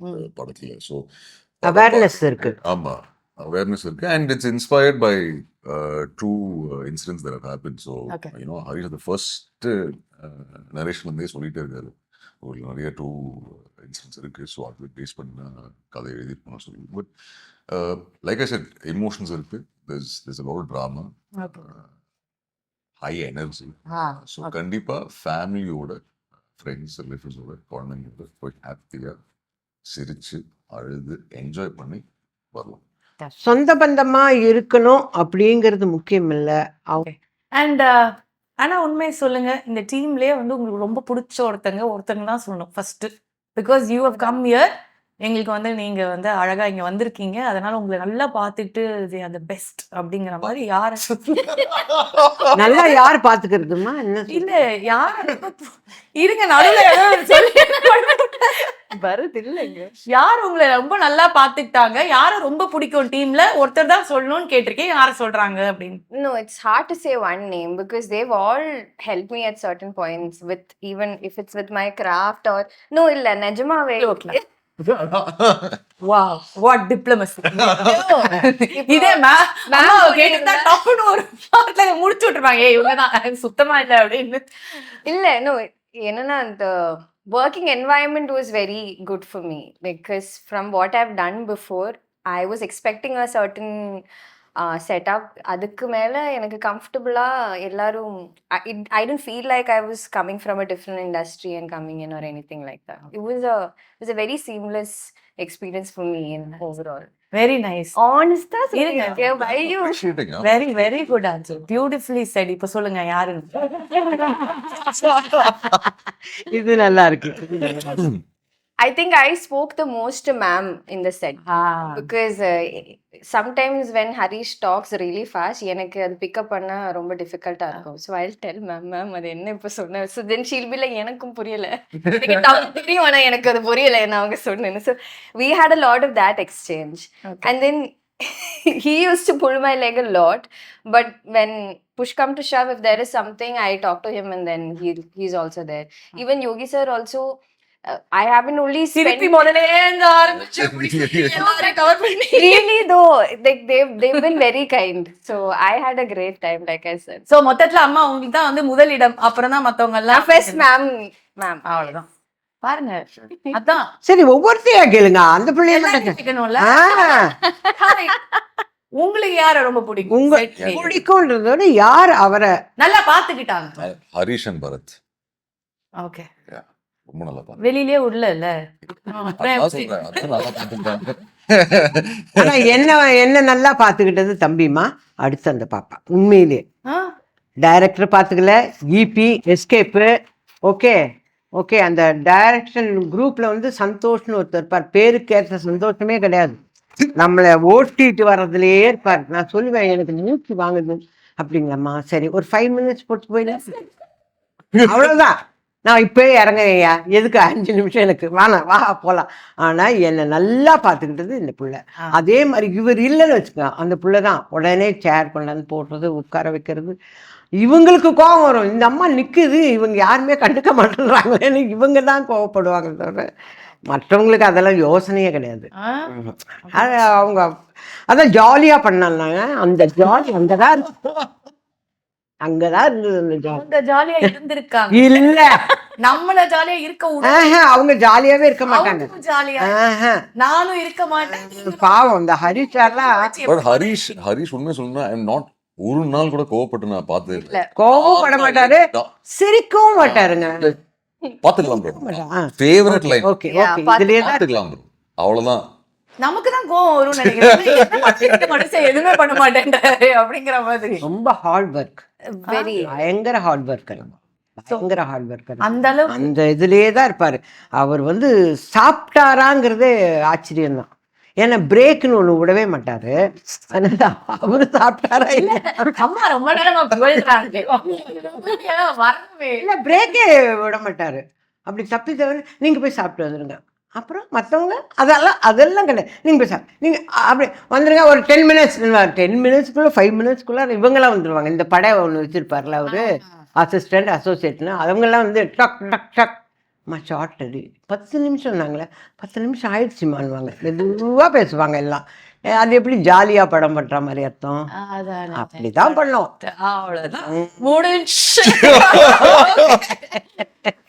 படத்துல. ஸோ அவேர்னஸ் இருக்கு. ஆமா, awareness இருக்கு, and it's inspired by true incidents that have happened. So you know, Harish the first narration வந்து சொல்லிட்டே இருக்காரு, ஒரு நிறைய ட்ரூ இன்சிடென்ட்ஸ் இருக்கு, ஸோ அது பேஸ் பண்ண கதை எழுதிருக்கணும் சொல்லி. But like I set, emotions இருக்கு, there's a lot of drama, high energy. So கண்டிப்பா ஃபேமிலியோட, ஃப்ரெண்ட்ஸ், ரிலேட்டிவ்ஸோட, குழந்தைங்களோட போய் ஹாப்பியா சிரிச்சு அழுது என்ஜாய் பண்ணி வரலாம். சொந்த பந்தமா இருக்கணும் அப்படிங்கிறது முக்கியம் இல்ல. அண்ட் ஆனா உண்மையை சொல்லுங்க, இந்த டீம்லயே வந்து உங்களுக்கு ரொம்ப பிடிச்ச ஒருத்தங்க தான் சொல்லணும் first. Because you have come here, எங்களுக்கு வந்து நீங்க வந்து அழகா இங்க வந்திருக்கீங்க, அதனால உங்களை நல்லா பார்த்துட்டு they are the பெஸ்ட் அப்படிங்கிற மாதிரி யார நல்லா யார் பாத்துக்கிறதுமா? இல்ல யார் இருங்க நடுவில் சொல்லி வருது இல்லைங்க. யார் உங்களை ரொம்ப நல்லா பாத்துக்கிட்டாங்க, யார ரொம்ப பிடிக்கும் டீம்ல, ஒருத்தர் தான் சொல்லணும்னு கேட்டிருக்கேன், யார சொல்றாங்க அப்படின்னு? No, it's hard to say one name because they've all helped me at certain points with, even if it's with my craft or no, illa nijamave. Wow, what diplomacy. இதே மேம் கேட்டா டப்புன்னு ஒரு வார்த்தையில முடிச்சு விட்டுருப்பாங்க, ஏய் இவங்க தான் சுத்தமா இல்ல அப்படின்னு. இல்ல, no, என்னன்னா அந்த working environment was very good for me because from what I've done before, I was expecting a certain setup. அதுக்கு மேல எனக்கு கம்ஃபர்டபுளா எல்லாரும், I didn't feel like I was coming from a different industry and coming in or anything like that. It was a very seamless experience for me in overall. Very nice. Honest ah இருங்க. why you very very good answer, beautifully said. இப்ப சொல்லுங்க யாரு? இது நல்லா இருக்கு. I think I spoke the most to ma'am in the set because sometimes when Harish talks really fast, எனக்கு அது pick up பண்ண ரொம்ப difficult ஆ இருக்கும். So I'll tell ma'am அது என்ன இப்ப சொன்ன. So then she'll be like, எனக்கும் புரியல, எனக்கு தமிழ் தெரியும் ஆனா எனக்கு அது புரியல என்ன அவங்க சொன்னேன்னு. So we had a lot of that exchange. And then he used to pull my leg a lot, but when push come to shove, if there is something, I talk to him and then he's also there. Even Yogi sir also, I haven't only spent திருப்பி முதல்ல இருந்து ஆரம்பிச்சு எல்லாரையும் cover பண்ணி. really though, like they've been very kind, so I had a great time, like I said. So மொத்தத்துல அம்மா உங்களுக்கு தான் வந்து முதலிடம், அப்புறம் தான் மத்தவங்க எல்லாம். First ma'am. அவ்வளவுதான். பாருங்க, அதான் சரி ஒவ்வொருத்தையா கேளுங்க. அந்த பிள்ளைய எல்லாரையும் மட்டும் கேட்கணும்ல. ஆ, Hi. உங்களுக்கு யார ரொம்ப பிடிக்கும்? உங்க Set ல. பிடிக்கும்ன்றதோட யார் அவரை நல்லா பாத்துக்கிட்டாங்க. Harish and Bharath okay. ரொம்ப நல்லா பாத்து. வெளியிலே உள்ள இல்ல. அதான் சொல்றேன், அதான் நல்லா பாத்துக்கிட்டாங்க. ஆனா என்ன நல்லா பாத்துக்கிட்டது தம்பிமா. அடுத்து அந்த பாப்பா உண்மையிலே டைரக்டர் பாத்துக்கல, இபி எஸ்கேப்பு. ஓகே ஓகே, அந்த டைரக்ஷன் குரூப்ல வந்து சந்தோஷ்னு ஒருத்தர் இருப்பார். பேருக்கு ஏற்ற சந்தோஷமே கிடையாது, நம்மளை ஓட்டிட்டு வர்றதுலயே இருப்பார். நான் சொல்லுவேன் எனக்கு மூச்சு வாங்குது அப்படிங்கம்மா. சரி ஒரு 5 minutes போட்டு போயிடலாம், அவ்வளவுதான். நான் இப்போயே இறங்குறேன்யா, எதுக்கு 5 நிமிஷம் எனக்கு வேணாம், வா போகலாம். ஆனால் என்னை நல்லா பார்த்துக்கிட்டது இந்த பிள்ளை. அதே மாதிரி இவர் இல்லைன்னு வச்சுக்கோங்க, அந்த பிள்ளை தான் உடனே சேர் கொண்டாந்து போடுறது, உட்கார வைக்கிறது. இவங்களுக்கு கோபம் வரும், இந்த அம்மா நிற்குது இவங்க யாருமே கண்டுக்க மாட்டேன்றாங்களேன்னு இவங்க தான் கோவப்படுவாங்க தவிர மற்றவங்களுக்கு அதெல்லாம் யோசனையே கிடையாது. அது அவங்க அதான் ஜாலியாக பண்ணாங்க. அந்த ஜாலி அங்கதான் இருந்தது, அந்த ஜாலி. அவங்க ஜாலியா இருந்திருக்காங்க. இல்ல நம்மள ஜாலியா இருக்க அவங்க ஜாலியாவே இருக்க மாட்டாங்க. ஜாலியா நானும் இருக்க மாட்டேன். பாவம் இந்த ஹரிஷ் சார்லாம். பட் ஹரிஷ் உண்மை சொல்லணும்னா ஐ எம் நாட் ஒரு நாள் கூட கோவப்பட்டு நான் பார்த்தது இல்லை. கோவப்பட மாட்டாரு, சிரிக்கவும் மாட்டாருங்க. பாத்துக்கலாம் bro, favourite line. Okay okay, இதுலயே பாத்துக்கலாம் ப்ரோ, அவ்வளவுதான். நமக்கு தான் கோவம் வரும்னு நினைக்கிறேன். மனுஷன் எதுவுமே பண்ண மாட்டேன்றாரு அப்படிங்கிற மாதிரி. ரொம்ப ஹார்ட் ஒர்க், Very. பயங்கர ஹார்ட் ஒர்க்கர், பயங்கர ஹார்ட் ஒர்க்கர். அந்த அளவு அந்த இதுலயே தான் இருப்பாரு. அவர் வந்து சாப்பிட்டாராங்கிறதே ஆச்சரியம் தான். ஏன்னா பிரேக்னு ஒண்ணு விடவே மாட்டாரு. அதனால அவரு சாப்பிட்டாரா இல்ல, அம்மா ரொம்ப நேரம் போயிடுறாங்க, வரவே இல்ல பிரேக்கே விட மாட்டாரு. அப்படி தப்பி தவிர நீங்க போய் சாப்பிட்டு வந்துருங்க, அப்புறம் மற்றவங்க அதெல்லாம் கிடையாது, நீங்கள் போய் நீங்கள் அப்படி வந்துடுங்க. ஒரு 10 minutes 10 minutesக்குள்ள 5 minutesக்குள்ள இவங்கெல்லாம் வந்துடுவாங்க. இந்த படம் ஒன்று வச்சுருப்பார்ல அவர் அசிஸ்டண்ட் அசோசியேட்னு, அவங்கெல்லாம் வந்து டக் டக் டக் ஷார்ட் அடி 10 நிமிஷம் நாங்களே 10 நிமிஷம் ஆயிடுச்சுமான்வாங்க. மெதுவாக பேசுவாங்க எல்லாம். அது எப்படி ஜாலியா படம் பண்ற மாதிரி அர்த்தம். அப்படிதான் பண்ணோம், அவ்வளவுதான் முடிஞ்சு.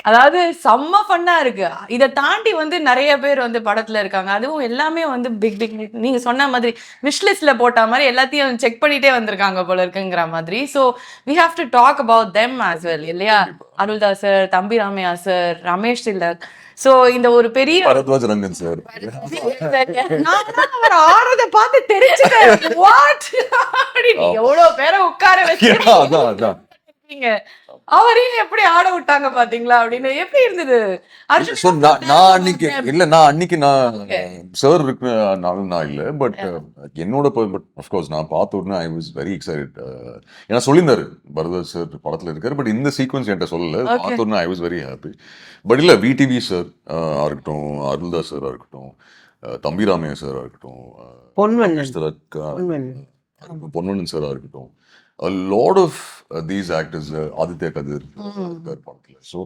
அதாவது செம்ம ஃபன்னா இருக்கு. இதை தாண்டி வந்து நிறைய பேர் வந்து படத்துல இருக்காங்க. அதுவும் எல்லாமே வந்து பிக் பிக் நீங்க சொன்ன மாதிரி விஷ்லிஸ்ட்ல போட்ட மாதிரி எல்லாத்தையும் செக் பண்ணிட்டே வந்திருக்காங்க போல இருக்குங்கிற மாதிரி. So we have to talk about them as well இல்லையா? அருள்தாஸ் சார், தம்பி ராமையா சார், ரமேஷ் திலக். சோ இந்த ஒரு பெரிய பரத்வாஜ் ரங்கன் சார் அவர் ஆடுறத பார்த்து தெரிஞ்சுட்டேன். வாட் எவ்வளவு பேரை உட்கார வச்சு அவரையும் எப்படி ஆட விட்டாங்க பாத்தீங்களா அப்படின்னு எப்படி இருந்தது? நான் அன்னைக்கு சார் இருக்கு நான் இல்ல, பட் என்னோட அஃப்கோர்ஸ் நான் பார்த்த உடனே ஐ வாஸ் வெரி எக்ஸைட்டட். ஏன்னா சொல்லியிருந்தாரு பரத்வாஜ் சார் படத்துல இருக்காரு, பட் இந்த சீக்வன்ஸ் என்கிட்ட சொல்லல. பார்த்த உடனே I was very happy. But இல்ல விடிவி சார் இருக்கட்டும், அருள்தாஸ் சார் இருக்கட்டும், தம்பி ராமையா சார் இருக்கட்டும், பொன்வண்ணன் சாரா இருக்கட்டும், a lot of these actors, Aditya Kadir படத்துல. So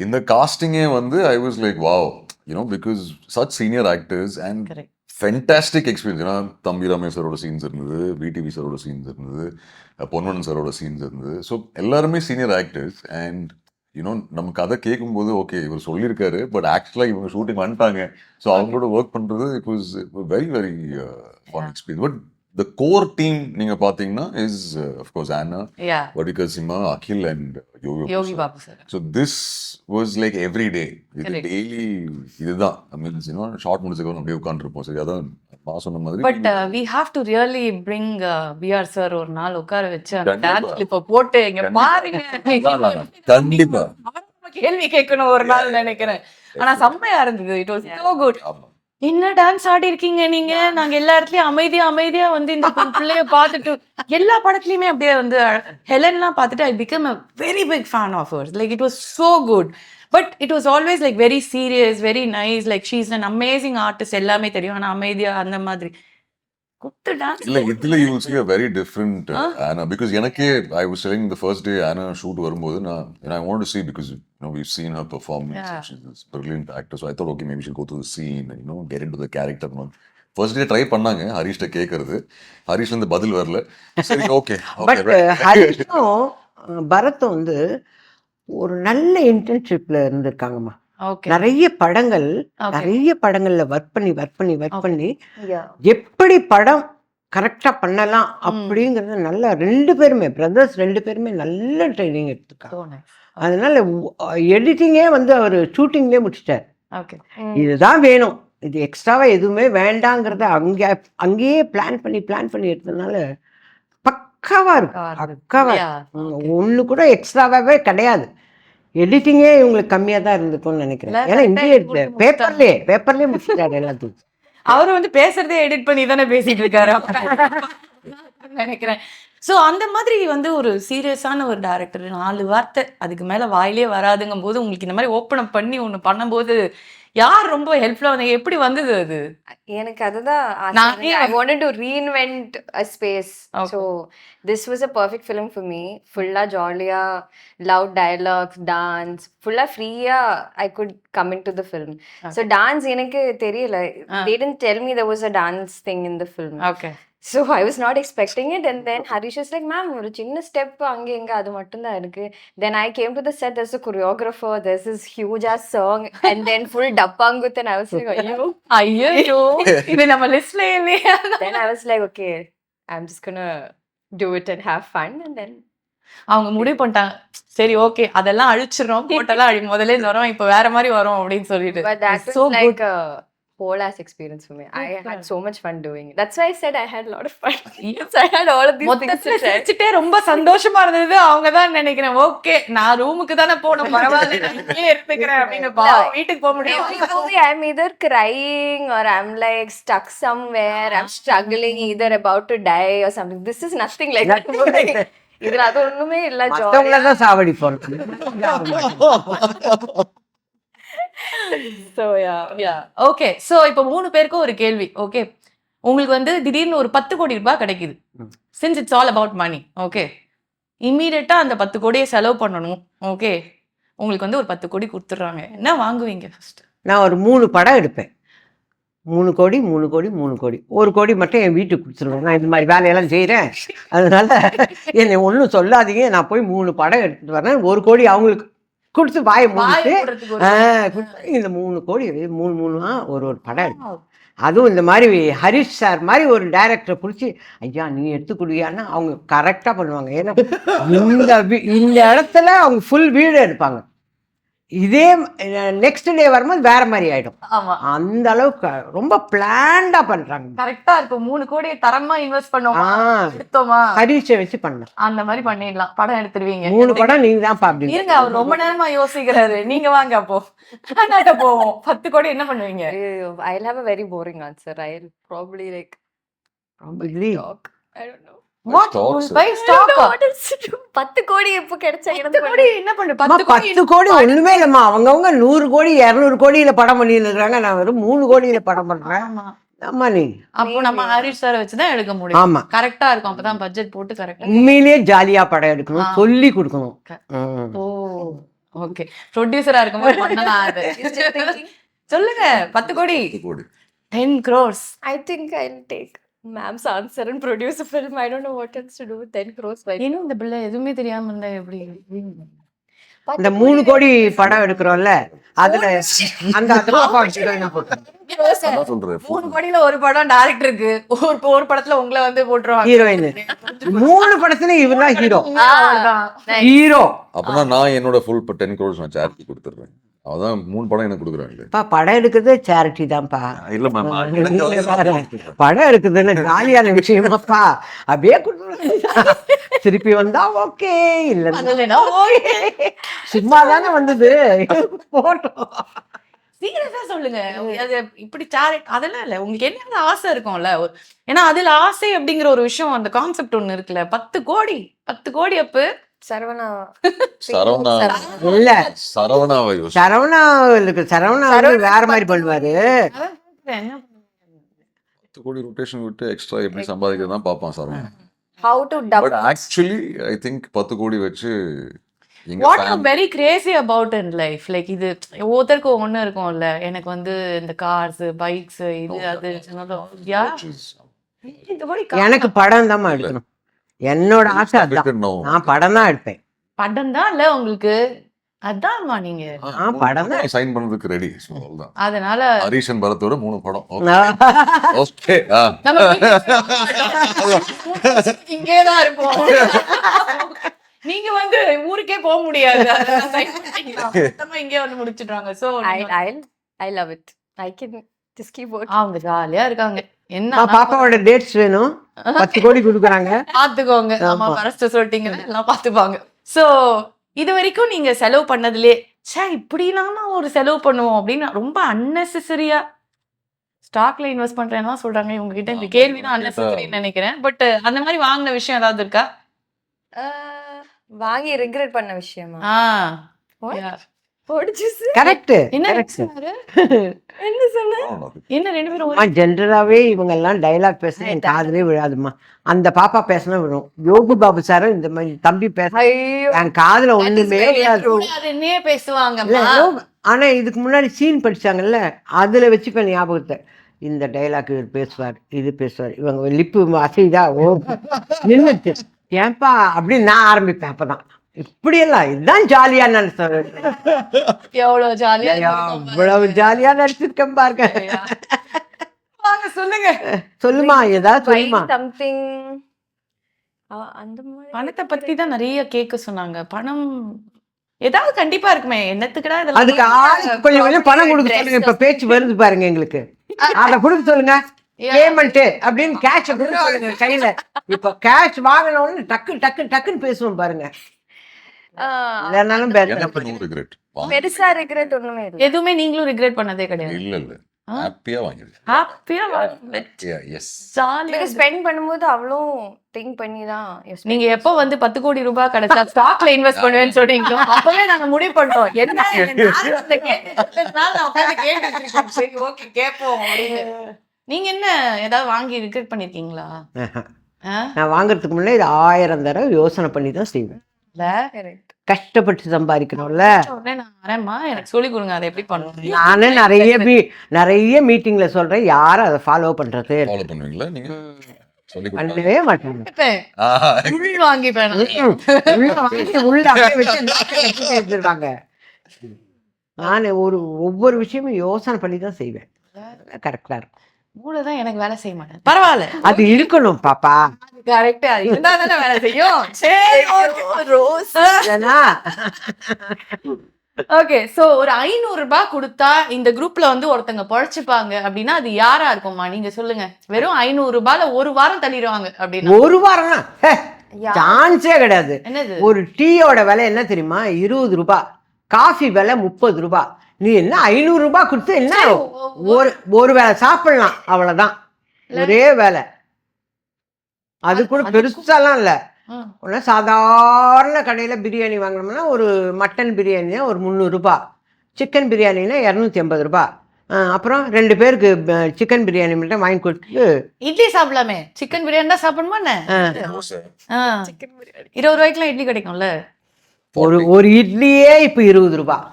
இந்த காஸ்டிங்கே வந்து I was like wow, you know, because such senior actors and fantastic experience. ஏன்னா தம்பி ராமையா சாரோட சீன்ஸ் இருந்தது, விடிவி சாரோட சீன்ஸ் இருந்தது, பொன்வண்ணன் சாரோட சீன்ஸ் இருந்தது. ஸோ எல்லாருமே சீனியர் ஆக்டர்ஸ். அண்ட் யூனோ நம்ம கதை கேட்கும்போது ஓகே இவர் சொல்லியிருக்காரு, பட் ஆக்சுவலாக இவங்க ஷூட்டிங் வந்துட்டாங்க. ஸோ அவங்களோட ஒர்க் பண்ணுறது it was very very fun experience. But the core team நீங்க பாத்தீங்கன்னா is of course Anna, Vadikar Simha, Akhil and Yogi Babu sir. So this was like every day, daily இதுதான். I mean, you know, short முடிச்சுக்கு அப்படியே உட்கார்ந்திருப்போம். சரி அதான் நான் சொன்ன மாதிரி. But we have to really bring VR sir ஒரு நாள் உட்கார வச்சு அந்த டான்ஸ் கிளிப் போட்டு இங்க பாருங்க. கண்டிப்பா கேள்வி கேட்கணும் ஒரு நாள் நினைக்கிறேன். ஆனா செம்மையா இருந்தது. It was so good. என்ன டான்ஸ் ஆடி இருக்கீங்க நீங்க? நாங்க எல்லா இடத்துலயும் அமைதியா வந்து இந்த பிள்ளைய பார்த்துட்டு எல்லா படத்துலயுமே அப்படியே வந்து ஹெலன்லாம் பார்த்துட்டு I became a very big fan of hers. Like it was so good. But it was always like very serious, very nice. Like she's an amazing artist. எல்லாமே தெரியும், ஆனா அமைதியா அந்த மாதிரி. குத்துடா. இல்ல இதுல you will see a very different Anna because எனக்கே I was telling the first day Anna shoot வரும்போது and I wanted to see because we've seen her performance and she's this brilliant actor, so I thought okay maybe she'll go through the scene and get into the character. First day try பண்ணாங்க ஹரிஷ்ட கேட்கறது, ஹரிஷ்ல இருந்து பதில் வரல. சரி okay but ஹரிஷும் பரத்தும் வந்து ஒரு நல்ல இன்டர்ன்ஷிப்ல இருந்திருக்காங்கம்மா. Okay. நிறைய படங்கள்ல ஒர்க் பண்ணி எப்படி படம் கரெக்டா பண்ணலாம் அப்படிங்கறது நல்லா 2 பேருமே பிரதர்ஸ் 2 பேருமே நல்ல ட்ரைனிங் எடுத்துருக்காங்க. அதனால எடிட்டிங்கே வந்து அவர் ஷூட்டிங்லேயே முடிச்சிட்டார். ஓகே. இதுதான் வேணும், இது எக்ஸ்ட்ராவா எதுவுமே வேண்டாங்கிறத அங்கேயே பிளான் பண்ணி எடுத்ததுனால பக்காவா இருக்கும். ஒண்ணு கூட எக்ஸ்ட்ராவாவே கிடையாது. எடிட்டிங்கே இவங்களுக்கு கம்மியா தான் இருந்துக்கும்னு நினைக்கிறேன். ஏன்னா இங்கேயே பேப்பர்லயே முடிச்சிட்டாரு எல்லாத்தையும். அவரு வந்து பேசுறதே எடிட் பண்ணி தானே பேசிட்டு இருக்காரு நினைக்கிறேன். ஸோ அந்த மாதிரி வந்து ஒரு சீரியஸான ஒரு டைரக்டர் 4 வார்த்தை அதுக்கு மேல வாயிலே வராதுங்கும் போது உங்களுக்கு இந்த மாதிரி ஓப்பன் அப் பண்ணி ஒன்று பண்ணும்போது யார் ரொம்ப ஹெல்ப்ஃபுல்லா வந்தீங்க? எப்படி வந்தது அது? எனக்கு அதுதான் I wanted to reinvent a space. So this was a perfect film for me. Fulla jolly-ஆ loud dialogues, dance, fulla free-ஆ I could come into the film. So dance எனக்கு தெரியல. They didn't tell me there was a dance thing in the film. Okay. So I was not expecting it, and then Harish was like, ma'am, ஒரு சின்ன step அங்க எங்க அது மட்டும் தான் இருக்கு. Then I came to the set, there's a choreographer, there's this huge ass song, and then full dappangut, and I was like, ஐயோ இது நம்ம லிஸ்ட்ல இல்லையா? Then I was like, okay, I'm just gonna do it and have fun, and then அவங்க முடிவு பண்ணிட்டாங்க, சரி okay அதெல்லாம் அழிச்சிடறோம், போட்டெல்லாம் முதல்ல வரும், இப்போ வேற மாதிரி வரும் அப்படின்னு சொல்லிட்டு. But that was like a whole ass experience for me. I had so much fun doing it. That's why I said I had a lot of fun. Yes, I had all of these things to சிரிச்சிட்டே ரொம்ப சந்தோஷமா இருந்தது. அவங்க தான் நினைக்கிறேன், okay நான் ரூமுக்கு தானே போகணும், பரவாயில்ல நான் இங்கே இருந்துக்கிறேன் அப்படின்னு வீட்டுக்கு போக முடியும். I'm either crying or I'm like stuck somewhere. I'm struggling, either about to die or something. This is nothing like that. இதுல அது ஒண்ணுமே இல்ல. ஜாலியா தான் சாவடி போறது. So yeah. Okay. So இப்போ 3 பேருக்கு ஒரு கேள்வி. ஓகே, உங்களுக்கு வந்து திடீர்னு ஒரு 10 கோடி ரூபாய் கிடைக்குது. Since it's all about money. Okay, இம்மீடியட்டா அந்த 10 கோடியை செலவு பண்ணணும். ஓகே, உங்களுக்கு வந்து ஒரு 10 கோடி கொடுத்துட்றாங்க, என்ன வாங்குவீங்க ஃபர்ஸ்ட்? நான் ஒரு 3 படம் எடுப்பேன். 3 கோடி 1 கோடி மட்டும் என் வீட்டுக்கு கொடுத்துருவேன். நான் இந்த மாதிரி வேலையெல்லாம் செய்கிறேன், அதனால என்னை ஒன்றும் சொல்லாதீங்க, நான் போய் 3 படம் எடுத்துட்டு வரேன். 1 கோடி அவங்களுக்கு கொடுத்து வாயை மூடிட்டு இந்த 3 கோடி 3 ஒரு படம் எடுக்கும். அதுவும் இந்த மாதிரி ஹரிஷ் சார் மாதிரி ஒரு டைரக்டரை பிடிச்சி, ஐயா நீ எடுத்து கொடுவியான்னா அவங்க கரெக்டாக பண்ணுவாங்க. ஏன்னா இந்த இடத்துல அவங்க ஃபுல் வீடு எடுப்பாங்க. இதே நெக்ஸ்ட் டே வரும்போது வேற மாதிரி ஆயிடும். அந்த அளவுக்கு ரொம்ப பிளான்டா பண்றாங்க. கரெக்டா இருக்கும். 3 கோடியை தரமா இன்வெஸ்ட் பண்ணுவோமா, எடுத்தோமா, ஹரிஷை வச்சு பண்ணலாம், அந்த மாதிரி பண்ணிடலாம். படம் எடுத்துருவீங்க. 3 படம் நீங்க தான் பாப்பீங்க. இருங்க, அவர் ரொம்ப நேரமா யோசிக்கிறாரு. நீங்க வாங்க அப்போ கர்நாடகா போவோம். 10 கோடி என்ன பண்ணுவீங்க? I'll have a very boring answer. I'll probably like talk. I don't know. What? Buy stock? 10 கோடி எப்போ கிடைச்சா? 10 கோடி என்ன பண்ணு? 10 கோடி ஒண்ணுமே இல்லம்மா. அவங்கவுங்க 100 கோடி 200 கோடியில படம் பண்ணிட்டு இருக்காங்க. நான் வெறும் 3 கோடியில படம் பண்றேன். ஆமா, நீ அப்போ நம்ம ஹரிஷ் சார் வச்சுதான் எடுக்க முடியும். ஆமா, கரெக்டா இருக்கும். அப்பதான் பட்ஜெட் போட்டு கரெக்டா உண்மையிலேயே ஜாலியா படம் எடுக்கணும், சொல்லி கொடுக்கணும். ஓ ஓகே, ப்ரொடியூசரா இருக்கும்போது பண்ணலாம் அது. சொல்லுங்க. 10 கோடி 10 crores. I think I'll take ma'am's answer and produce a film. I don't know what else to do with 10 crores. இன்னும் இந்த பிள்ளை எதுவுமே தெரியாம இருந்தா எப்படி? இந்த 3 கோடி படம் எடுக்கிறோம்ல, அதுல அந்த 3 கோடியில ஒரு படம் டைரக்டருக்கு, ஒரு படத்துல உங்களை வந்து போட்டுருவாங்க ஹீரோயின். 3 படத்துல இவர் தான் ஹீரோ. அப்பனா நான் என்னோட ஃபுல் 10 crores நான் சாரிட்டி கொடுத்துறேன். அதான் 3 படம் எனக்கு கொடுக்குறாங்க. படம் எடுக்கிறது சேரிட்டி தான்ப்பா. இல்ல மேம், படம் எடுக்குதுன்னு காலியான விஷயமாப்பா. அப்படியே திருப்பி வந்தா ஓகே, இல்ல சும்மா தானே வந்தது போட்டோம். சீரியஸா சொல்லுங்க. அது இப்படி அதெல்லாம் இல்ல, உங்களுக்கு என்ன ஆசை இருக்கும்ல, ஏன்னா அதுல ஆசை அப்படிங்கிற ஒரு விஷயம், அந்த கான்செப்ட் ஒண்ணு இருக்குல்ல. 10 கோடி அப்ப சரவணா இல்ல, சரவணாவை சரவணா வேற மாதிரி பண்ணுவாரு. 10 கோடி ரொட்டேஷன் விட்டு எக்ஸ்ட்ரா எப்படி சம்பாதிக்கிறது தான் பார்ப்பான் sir. how to but double actually I think 10 கோடி வச்சு எங்க what are very Crazy about in life like இது ஒவ்வொருத்தருக்கும் ஒன்று இருக்கும்ல எனக்கு வந்து இந்த கார்ஸ் பைக்ஸ் இது அது யா இந்த மாதிரி எனக்கு படம் தான் எடுக்கணும். என்னோட ஆசை அதான். நான் படம் தான் எடுப்பேன். படம் தான் இல்ல உங்களுக்கு அதான்மா நீங்க படம் தான் சைன் பண்ணதுக்கு ரெடி. ஸோ அவ்வளோதான். அதனால ஹரிஷன் பரத்தோட 3 படம். ஓகே. நம்ம இங்கேதான் இருப்போம். நீங்க வந்து ஊருக்கே போக முடியாது. இங்கே வந்து முடிச்சிடுறாங்க. So I love it. I can just keep working. அவங்க ஜாலியா இருக்காங்க. என்ன பாப்பாவோட டேட்ஸ் வேணும். 10 கோடி கொடுக்குறாங்க. பாத்துக்கோங்க. ஆமா பரஸ்ட் சொல்லிட்டீங்க எல்லாம் பாத்துப்பாங்க. சோ இது வரைக்கும் நீங்க செலவு பண்ணதுலே சே இப்படி இல்லாம ஒரு செலவு பண்ணுவோம் அப்படின்னு ரொம்ப அன்னெசரியா ஸ்டாக்ல இன்வெஸ்ட் பண்றேன்னா சொல்றாங்க. இவங்க கிட்ட இந்த கேள்விதான் அன்னெசரின்னு நினைக்கிறேன். பட் அந்த மாதிரி வாங்கின விஷயம் ஏதாவது இருக்கா? வாங்கி ரெக்ரெட் பண்ண விஷயமா? கரெக்ட். என்ன சொன்ன? என்ன 2 பேரும் ஜென்ரலாவே இவங்க எல்லாம் டைலாக் பேச என் காதுலயே விழாதுமா. அந்த பாப்பா பேசினா விழும். யோகு பாபு சாரும் இந்த மாதிரி தம்பி பேச என் காதுல ஒண்ணுமே என்னையே பேசுவாங்க. ஆனா இதுக்கு முன்னாடி சீன் படிச்சாங்கல்ல, அதுல வச்சுப்பேன் ஞாபகத்தை. இந்த டைலாக் இவர் பேசுவார், இது பேசுவார், இவங்க லிப்பு அசைதா ஓ நின்றுச்சு ஏன்பா அப்படின்னு நான் ஆரம்பிப்பேன். அப்பதான் இப்படியெல்லாம் இதுதான் ஜாலியா நினைச்சேன். எவ்வளவு ஜாலியா இவ்வளவு ஜாலியா நடிச்சிருக்கேன் பாருங்க. வாங்க சொல்லுங்க. சொல்லுமா ஏதாவது சொல்லுமா. சம்திங் அந்த மாதிரி பணத்தை பத்தி தான் நிறைய கேட்க சொன்னாங்க. பணம் ஏதாவது கண்டிப்பா இருக்குமே. என்னத்துக்குடா இதெல்லாம்? அதுக்கு ஆளுக்கு கொஞ்சம் கொஞ்சம் பணம் கொடுக்க சொல்லுங்க. இப்ப பேச்சு வருது பாருங்க எங்களுக்கு. அத கொடுக்க சொல்லுங்க. பேமெண்ட் அப்படின்னு கேஷ் கொடுக்க சொல்லுங்க கையில. இப்ப கேஷ் வாங்கின உடனே டக்கு டக்கு டக்குன்னு பேசுவோம் பாருங்க. பெருசா ரெக்ரெட் ஒண்ணுமே இல்ல. எதுவுமே நீங்களும் ரெக்ரெட் பண்ணதே கிடையாது? இல்ல ஹாப்பியா வாங்கிருக்கேன். ஹாப்பியா எஸ். ஜாலியா ஸ்பெண்ட் பண்ணும்போது அவ்வளோ திங்க் பண்ணி தான். நீங்க எப்போ வந்து 10 கோடி ரூபாய் கிடைச்சா ஸ்டாக்ல இன்வெஸ்ட் பண்ணுவேன்னு சொல்றீங்களோ அப்பவே நாங்க முடிவு பண்ணிட்டோம். என்ன சரி ஓகே கேட்போம் அப்படின்னு. நீங்க என்ன ஏதாவது வாங்கி ரெக்ரெட் பண்ணிருக்கீங்களா? நான் வாங்குறதுக்கு முன்னாடி இது 1000 தடவை யோசனை பண்ணி தான் செய்வேன். கஷ்டப்பட்டு சம்பாதிக்கணும்ல. எனக்கு சொல்லி கொடுங்க அதை எப்படி பண்ணுவோம். நானே நிறைய மீட்டிங்ல சொல்றேன். யாரும் அதை ஃபாலோ பண்றது பண்ணவே மாட்டேன். நான் ஒவ்வொரு விஷயமும் யோசனை பண்ணி தான் செய்வேன். கரெக்டா இருக்கும். மூளைதான் எனக்கு வேலை செய்ய மாட்டேன். பரவாயில்ல, அது இருக்கணும் பாப்பா. கரெக்டா இருந்தா தானே வேலை செய்யும். ஓகே, சோ ஒரு 500 ரூபாய் கொடுத்தா இந்த குரூப்ல வந்து ஒருத்தங்க பொழைச்சுப்பாங்க அப்படின்னா அது யாரா இருக்கும்மா? நீங்க சொல்லுங்க. வெறும் 500 ரூபாய்ல ஒரு வாரம் தள்ளிடுவாங்க அப்படின்னா? ஒரு வாரம்னா சான்ஸே கிடையாது. என்னது? ஒரு டீயோட விலை என்ன தெரியுமா? 20 ரூபாய். காஃபி விலை 30 ரூபாய். நீ என்ன 500 ரூபாய் கொடுத்து என்ன ஒரு வேலை சாப்பிடலாம், அவ்வளவுதான். ஒரே வேலை. அது கூட பெருசாலாம் இல்ல. சாதாரண கடையில பிரியாணி வாங்கணும்னா ஒரு மட்டன் பிரியாணினா ஒரு 300 ரூபாய், சிக்கன் பிரியாணினா 250 ரூபாய். அப்புறம் 2 பேருக்கு சிக்கன் பிரியாணி மட்டும் வாங்கி கொடுத்து இட்லி சாப்பிடலாமே. சிக்கன் பிரியாணி தான் சாப்பிடணுமா என்ன? 20 ரூபாய்க்குலாம் இட்லி கிடைக்கும்ல. ஒரு இட்லியே இப்ப 20 ரூபாய்.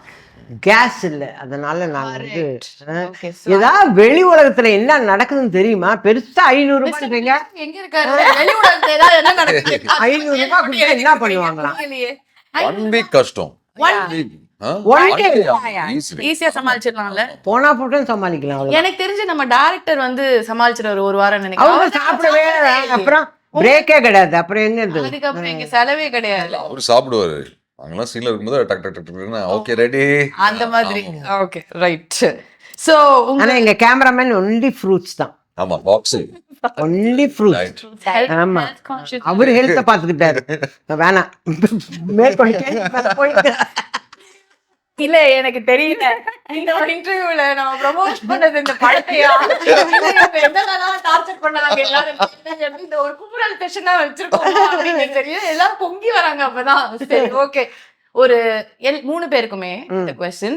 கேஸ் இல்ல. அதனால நான் வந்து ஏதாவது வெளி உலகத்துல என்ன நடக்குதுன்னு தெரியுமா? பெருசா 500 ரூபாய் எங்க இருக்காரு? வெளி உலகத்துல ஏதாவது என்ன நடக்குது? 500 ரூபாய் கொடுத்தா என்ன பண்ணுவாங்களாம்? ஒன் வீக் கஷ்டம். ஈஸியா சமாளிச்சிடலாம்ல. போனா போட்டு சமாளிக்கலாம். எனக்கு தெரிஞ்சு நம்ம டைரக்டர் வந்து சமாளிச்சிடுவாரு ஒரு வாரம் நினைக்கிறேன். அவங்க சாப்பிடவே அப்புறம் பிரேக்கே கிடையாது. அப்புறம் எங்க அதுக்கப்புறம் எங்க செலவே கிடையாது. அவரு சாப்பிடுவாரு. அங்கெல்லாம் சீன்ல இருக்கும்போது டக் டக் டக்னா ஓகே ரெடி அந்த மாதிரி. Okay right. சோ ஆனா எங்க கேமராமேன் ஒன்லி ஃப்ரூட்ஸ் தான். ஆமா, பாக்ஸ் ஒன்லி ஃப்ரூட்ஸ். ஆமா, அவர் ஹெல்த்த பாத்துக்கிட்டாரு. வேணாம் மேற்கொண்டு இல்ல எனக்கு தெரியல. இந்த இன்டர்வியூல நம்ம ப்ரமோட் பண்ணது இந்த படத்தையா என்னெல்லாம் டார்ச்சர் பண்ணாங்க எல்லாரும். இந்த ஒரு குமுறல் செஷனா வச்சிருக்கோம் அப்படின்னு தெரியும். எல்லாரும் பொங்கி வராங்க அப்பதான். சரி ஓகே, ஒரு 3 பேருக்குமே இந்த क्वेश्चन.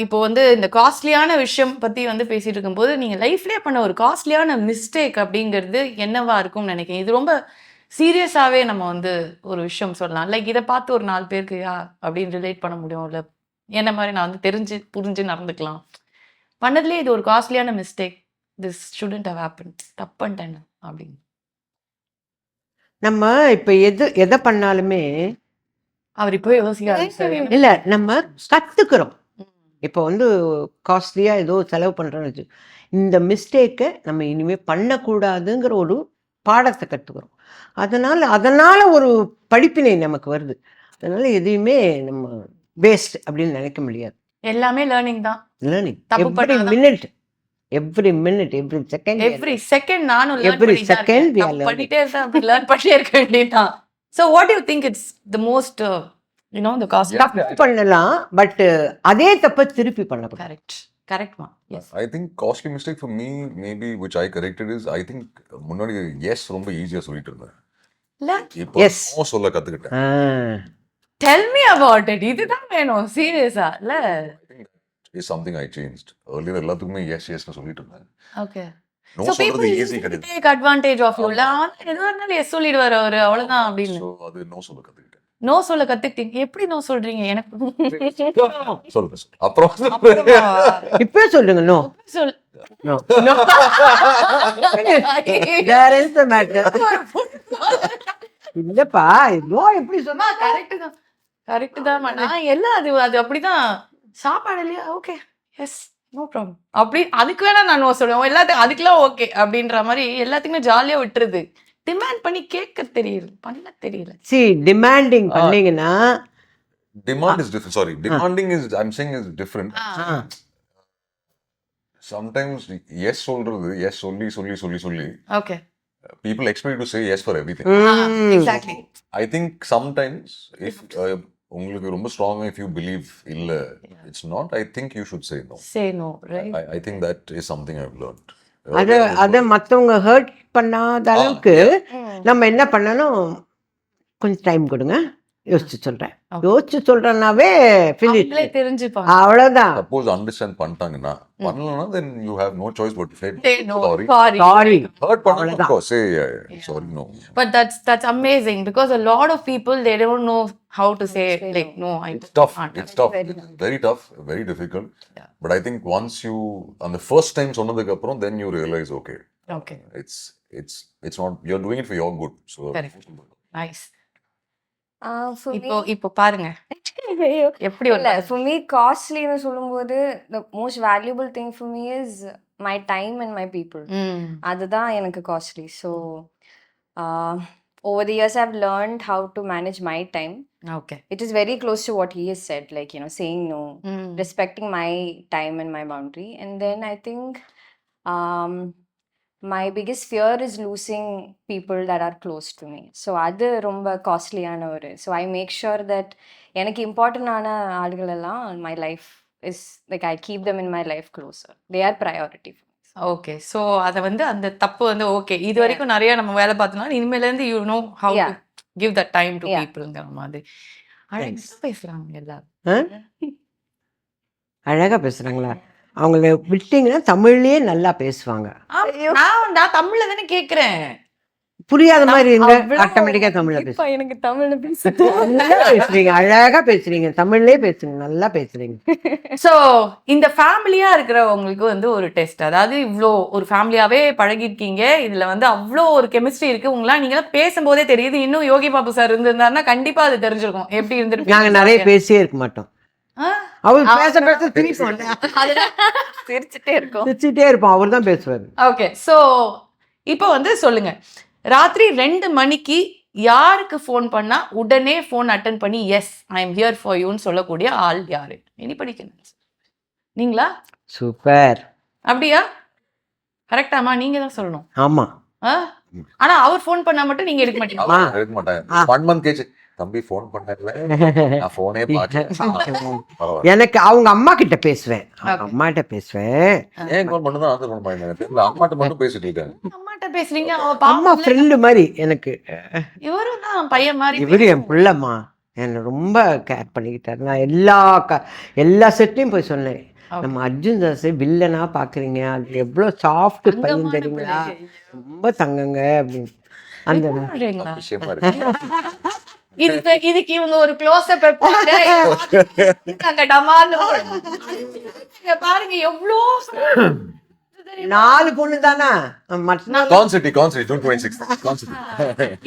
இப்போ வந்து இந்த காஸ்ட்லியான விஷயம் பத்தி வந்து பேசிட்டு இருக்கும்போது நீங்க லைஃப்லயே பண்ண ஒரு காஸ்ட்லியான மிஸ்டேக் அப்படிங்கிறது என்னவா இருக்கும்னு நினைக்கிறேன்? இது ரொம்ப சீரியஸாவே நம்ம வந்து ஒரு விஷயம் சொல்லலாம். லைக் இத பார்த்து ஒரு 4 பேருக்கு அப்படின்னு ரிலேட் பண்ண முடியும். இல்ல என்ன மாதிரி நான் வந்து தெரிஞ்சு புரிஞ்சு நடந்துக்கலாம். பண்ணதுலயே இது ஒரு காஸ்ட்லியான mistake. This shouldn't have happen. தப்பு பண்ணிட்டேன் அப்படின்னு. நம்ம இப்போ எதை பண்ணாலுமே அவர் இப்போ யோசிக்க ஆரம்பிச்சாரு. இல்லை, நம்ம கற்றுக்குறோம். இப்போ வந்து காஸ்ட்லியாக ஏதோ செலவு பண்ணுறோன்னு வச்சு, இந்த மிஸ்டேக்கை நம்ம இனிமேல் பண்ணக்கூடாதுங்கிற ஒரு பாடத்தை கற்றுக்குறோம். அதனால் ஒரு படிப்பினை நமக்கு வருது. அதனால் எதையுமே நம்ம வேஸ்ட் அப்படின்னு நினைக்க முடியாது. எல்லாமே லேர்னிங் தான். லேர்னிங் தப்பு every minute every second every second நானும் learn Every பண்ணிட்டு தான் second இருக்கேன். we are தப்பு learning. பண்ணிட்டே இருக்கேன். அப்படி லேர்ன் பண்ணிட்டே இருக்க வேண்டியதுதான். So what do you think it's the most the cost? தப்பு பண்ணலாம், பட் அதே தப்பை திருப்பி பண்ணக்கூடாது. கரெக்ட்மா. S. I think costly mistake for me maybe which I corrected is I think முன்னாடி yes ரொம்ப ஈஸியா சொல்லிட்டு இருந்தேன். இல்ல இப்போ Yes. no சொல்ல கத்துக்கிட்டேன். tell me about it. இதுதான் வேணும் சீரியஸா இல்ல. I think that is something I changed. Earlier எல்லாத்துக்குமே yes yes னு சொல்லிட்டு இருந்தேன். ஓகே. No So people சொல்றது easily ஈஸி கிடையாது. take advantage of you. எதுவா இருந்தாலும் எஸ் சொல்லிடுவாரு அவரு அவ்வளவுதான் அப்படின்னு. So அது no சொல்ல கத்துக்கிட்டேன். நோ சொல்ல கத்துக்கிட்டீங்க. எப்படி நோ சொல்றீங்க? எனக்கு சொல்லு. அப்புறம் இப்பவே சொல்லுங்க. நோ சொல். No There is the matter. இல்லப்பா, நோ எப்படி சொன்னா கரெக்ட் தான். நான் எல்லாம் அது அப்படிதான். சாப்பாடு இல்லையா? Okay yes no problem. அப்படி அதுக்கு வேணா நான் நோ சொல்லுவேன். எல்லாத்துக்கும் அதுக்கெல்லாம் ஓகே அப்படின்ற மாதிரி எல்லாத்துக்குமே ஜாலியா விட்டுருது. டிமாண்ட் பண்ணி கேட்க தெரியல, பண்ண தெரியல. டிமாண்டிங் பண்ணீங்கன்னா demand is different. Sorry, demanding is I'm saying is different. Sometimes yes சொல்றது yes சொல்லி okay. people expect you to say yes for everything. Exactly. I think sometimes if உங்களுக்கு ரொம்ப strong if you believe இல்ல it's not, I think you should say no. Say no, right? I think that is something I've learned. அதை மற்றவங்க hurt பண்ணாத அளவுக்கு நம்ம என்ன பண்ணணும், கொஞ்சம் டைம் கொடுங்க, யோசிச்சு சொல்றேன். யோசிச்சு சொல்றேன்னாவே அவங்களே தெரிஞ்சுப்பாங்க. அவ்வளவுதான். Suppose understand பண்ணிட்டாங்கன்னா பண்ணலனா then you have no choice but to say No, sorry. Sorry. Hurt பண்ணா of course say sorry no. But that's amazing because a lot of people they don't know how to say like no. It's tough. It's tough. It's very tough, very difficult. Yeah. But I think once you on the first time சொன்னதுக்கு அப்புறம் then you realize okay. Okay. It's not, you're doing it for your good. So Correct. Nice. For me, இப்போ பாருங்க எப்படி இல்ல, for me காஸ்ட்லின்னு சொல்லும்போது the most valuable thing for me is my time and my people. அதுதான் எனக்கு costly. So over the years I've learned how to manage my time. Okay. It is very close to what he has said, like saying no, respecting my time and my boundary. And then I think my biggest fear is losing people that are close to me. So அது ரொம்ப காஸ்ட்லியான ஒரு. So I make sure that எனக்கு இம்பார்ட்டன்டான ஆளுகள் எல்லாம் my life is like I keep them in my life closer. They are priority. Okay. So அதை வந்து அந்த தப்பு வந்து ஓகே இது வரைக்கும் நிறைய நம்ம வேலை பார்த்தோம்னா இனிமேலேருந்து you know how to give the time to பீப்புள்ங்கிற மாதிரி. அழகா பேசுறாங்க எல்லாரும். அழகா பேசுறாங்களா? அவங்கள விட்டீங்கன்னா தமிழ்லயே நல்லா பேசுவாங்க. நான் தமிழ்ல தானே கேக்குறேன். புரியாத மாதிரி இருங்க, ஆட்டோமேட்டிக்கா தமிழ்ல இப்ப எனக்கு தமிழ்ல பேசுறீங்க. அழகா பேசுறீங்க, தமிழ்லயே பேசுங்க, நல்லா பேசுறீங்க. சோ இந்த ஃபேமிலியா இருக்கிறவங்களுக்கு வந்து ஒரு டெஸ்ட். அதாவது இவ்வளோ ஒரு ஃபேமிலியாவே பழகிருக்கீங்க, இதுல வந்து அவ்வளோ ஒரு கெமிஸ்ட்ரி இருக்கு. உங்களா நீங்க பேசும்போதே தெரியுது. இன்னும் யோகி பாபு சார் இருந்திருந்தாருன்னா கண்டிப்பா அது தெரிஞ்சிருக்கும் எப்படி இருந்திருக்கு. நாங்க நிறைய பேசியே இருக்க மாட்டோம். அவர் பேச சிரிச்சுட்டே இருக்கும், சிரிச்சுட்டே இருப்போம். அவர் தான் பேசுவாரு. ஓகே. சோ இப்போ வந்து சொல்லுங்க, ராத்திரி 2 மணிக்கு யாருக்கு ஃபோன் பண்ணா உடனே ஃபோன் அட்டன் பண்ணி yes I am here for யூன்னு சொல்லக்கூடிய ஆள் யாரு? Anybody can answer. நீங்களா? சூப்பர். அப்படியா? கரெக்டாமா? நீங்க தான் சொல்லணும். ஆமா. ஆனா அவர் ஃபோன் பண்ணா மட்டும் நீங்க எடுக்க மாட்டீங்க. எடுக்க மாட்டாங்க. 1 month கேச்சு தம்பி ஃபோன் பண்ணல, நான் ஃபோனே பார்க்கல. எனக்கு அவங்க அம்மா கிட்ட பேசுவேன், அம்மா கிட்ட பேசுவேன். ஏன் கால் பண்ணதா ஆன்சர் பண்ண மாட்டேன். அம்மாட்ட மட்டும் பேசிட்டு இருக்கேன். அம்மாட்ட பேசுறீங்க. அம்மா ஃப்ரெண்ட் மாதிரி எனக்கு. இவரும் தான் பையன் மாதிரி. இவரு என் பிள்ளைம்மா. என்னை ரொம்ப கேர் பண்ணிக்கிட்டாரு. நான் எல்லா செட்லையும் போய் சொன்னேன், நம்ம அர்ஜுன் தாஸை வில்லனா பார்க்குறீங்க, அது எவ்வளோ சாஃப்ட் பையன் தெரியுங்களா, ரொம்ப தங்கங்க அப்படின்னு. அந்த விஷயமா இருக்கு. இதுக்கு இவங்க ஒரு க்ளோஸ் அப் பாருங்க எவ்வளோ 4 பொண்ணு தானே கான்செர்ட் 26 கான்செர்ட்.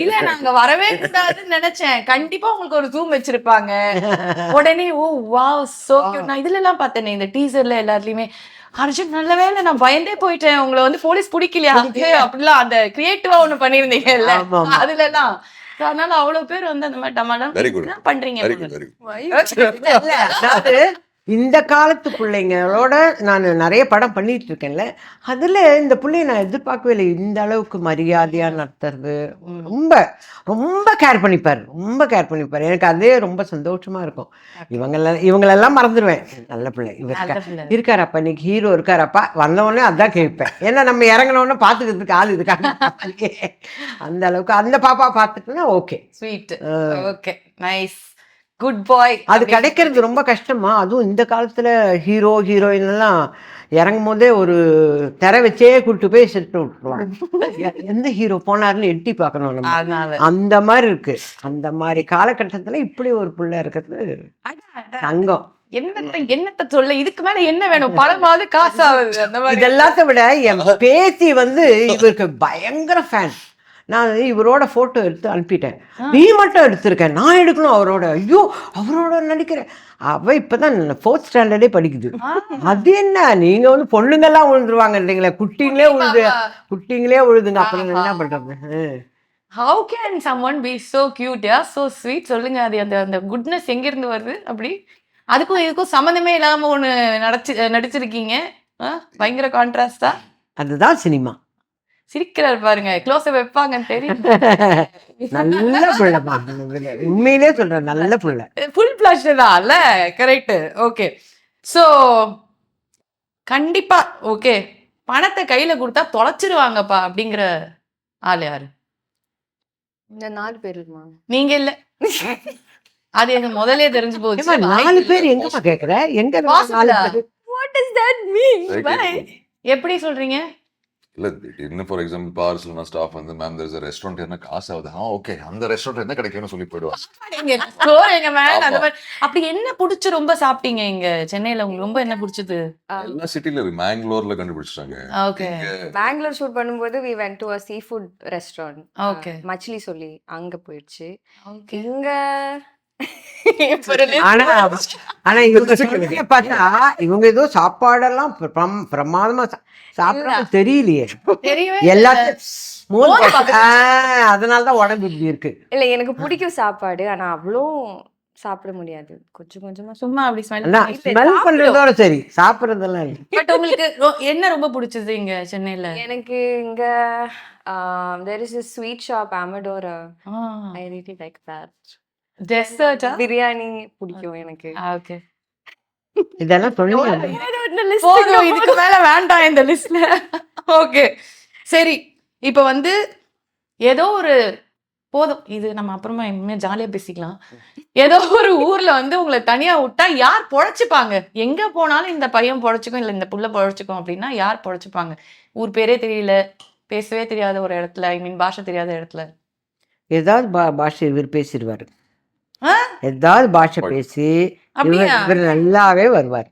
இல்ல நாங்க வரவே கூடாதுன்னு நினைச்சேன். கண்டிப்பா உங்களுக்கு ஒரு ஜூம் வச்சிருப்பாங்க. உடனே ஓ வாவ் சோ கியூட். நான் இதுல எல்லாம் பார்த்தேனே இந்த டீசர்ல எல்லாத்துலயுமே அர்ஜுன் நல்ல வேளை நான் பயந்தே போயிட்டேன், உங்களை வந்து போலீஸ் பிடிக்கலையா அப்படிலாம் அந்த கிரியேட்டிவா ஒண்ணு பண்ணிருந்தீங்கல்ல அதுல எல்லாம். அதனால அவ்வளவு பேர் வந்து அந்த மாதிரி டமாடம் பண்றீங்க. இந்த காலத்து பிள்ளைங்களோட நான் நிறைய படம் பண்ணிட்டு இருக்கேன்ல, அதில் இந்த பிள்ளைய நான் எதிர்பார்க்கவே இல்லை. இந்த அளவுக்கு மரியாதையாக நடத்துறது, ரொம்ப ரொம்ப கேர் பண்ணிப்பார், ரொம்ப கேர் பண்ணிப்பார். எனக்கு அதே ரொம்ப சந்தோஷமா இருக்கும். இவங்களெல்லாம் மறந்துடுவேன். நல்ல பிள்ளை இவர் இருக்காரப்பா, இன்னைக்கு ஹீரோ இருக்காரப்பா, வந்தவொடனே அதான் கேட்பேன். ஏன்னா நம்ம இறங்கினோடனே பார்த்துக்கிறதுக்கு ஆள் இருக்காங்க. அந்த அளவுக்கு அந்த பாப்பா பார்த்துட்டுனா okay, sweet, okay, nice, good bye. அது கிடைக்கிறது ரொம்ப கஷ்டமா. அதுவும் இந்த காலத்துல ஹீரோ ஹீரோயின் எல்லாம் இறங்கும் போதே ஒரு திரை வச்சே கூப்பிட்டு போய் செட்டு விட்டுருவாங்க. எந்த ஹீரோ போனாருன்னு எட்டி பார்க்கணும் நம்ம. அந்த மாதிரி இருக்கு. அந்த மாதிரி காலகட்டத்துல இப்படி ஒரு பிள்ளை இருக்கிறது தங்கம். என்னத்த சொல்ல, இதுக்கு மேல என்ன வேணும்? பணமாவது காசாவது அந்த மாதிரி. இதெல்லாத்த விட என் பேத்தி வந்து இவருக்கு பயங்கர ஃபேன். நான் இவரோட ஃபோட்டோ எடுத்து அனுப்பிட்டேன். நீ மட்டும் எடுத்திருக்கேன், நான் எடுக்கணும் அவரோட. ஐயோ அவரோட நடிக்கிறேன். அவ இப்பதான் 4th ஸ்டாண்டர்டே படிக்குது. அது என்ன, நீங்க வந்து பொண்ணுங்கெல்லாம் விழுந்துருவாங்க இல்லைங்களா, குட்டிங்களே விழுதுங்க. அப்புறம் என்ன பண்றது? How can someone be so cute, yeah, so sweet? சொல்லுங்க, அது அந்த குட்னஸ் எங்க இருந்து வருது? அப்படி அதுக்கும் இதுக்கும் சம்மந்தமே இல்லாம ஒண்ணு நடிச்சிருக்கீங்க. பயங்கர கான்ட்ராஸ்டா. அதுதான் சினிமா. சிரிக்கிறார் பாருங்க, க்ளோஸ் வைப்பாங்கன்னு தெரியும். நல்ல பிள்ளை, உண்மையிலே சொல்றேன், நல்ல பிள்ளை. ஃபுல் பிளஷ் தான் இல்ல? கரெக்ட். ஓகே, ஸோ கண்டிப்பா ஓகே, பணத்தை கையில கொடுத்தா தொலைச்சிருவாங்கப்பா அப்படிங்கிற ஆள் யாரு? இந்த 4 பேர். நீங்க இல்ல, அது எனக்கு முதலே தெரிஞ்சு போச்சு. 4 பேர் எங்கப்பா கேக்குற? எங்க 4 பேர்? What does that mean? எப்படி சொல்றீங்க? இல்ல இன்னும் ஃபார் எக்ஸாம்பிள் பார்சல் நான் ஸ்டாஃப் வந்து ma'am there is a restaurant என்ன காசு ஆகுது, ஓகே அந்த ரெஸ்டாரண்ட் என்ன கிடைக்கும்னு சொல்லி போயிடுவாங்க. அப்படி என்ன பிடிச்சு ரொம்ப சாப்பிட்டீங்க இங்க சென்னையில? உங்களுக்கு ரொம்ப என்ன பிடிச்சது? எல்லா சிட்டில மேங்களூர்ல கண்டுபிடிச்சிட்டாங்க. ஓகே, பெங்களூர் ஷூட் பண்ணும்போது we went to a seafood restaurant. Okay, மச்லி சொல்லி அங்க போயிடுச்சு. இங்க ஆனா இவங்க பார்த்தா இவங்க ஏதோ சாப்பாடெல்லாம் பிரமாதமா சாப்பிடாம தெரியலையே. எல்லாத்தையும் அதனாலதான் உடம்பு இப்படி இருக்கு. இல்ல எனக்கு பிடிக்கும் சாப்பாடு, ஆனா அவ்வளோ சாப்பிட முடியாது. கொஞ்சம் கொஞ்சமா சும்மா அப்படி ஸ்மெல் பண்றதோட சரி, சாப்பிடுறதெல்லாம் இல்லை. பட் உங்களுக்கு என்ன ரொம்ப பிடிச்சது இங்க சென்னையில? எனக்கு இங்க there is a sweet shop Amadora. I really like that. டெசர்ட்டா? Biryani பிடிக்கும் எனக்கு. ஓகே, இதெல்லாம் சொல்லுங்க, போதும், இதுக்கு மேல வேண்டாம் இந்த லிஸ்ட்ல. ஓகே சரி, இப்போ வந்து ஏதோ ஒரு போதும், இது நம்ம அப்புறமா இனிமே ஜாலியா பேசிக்கலாம். ஏதோ ஒரு ஊர்ல வந்து உங்களை தனியா விட்டா யார் பொழைச்சுப்பாங்க? எங்க போனாலும் இந்த பையன் பொழைச்சுக்கும், இல்ல இந்த புள்ள பொழைச்சுக்கும் அப்படின்னா யார் பொழைச்சுப்பாங்க? ஊர் பேரே தெரியல, பேசவே தெரியாத ஒரு இடத்துல, ஐ மீன் பாஷை தெரியாத இடத்துல ஏதாவது பாஷை இவர் பேசிடுவாரு. ஏதாவது பாஷை பேசி இவர் நல்லாவே வருவார்.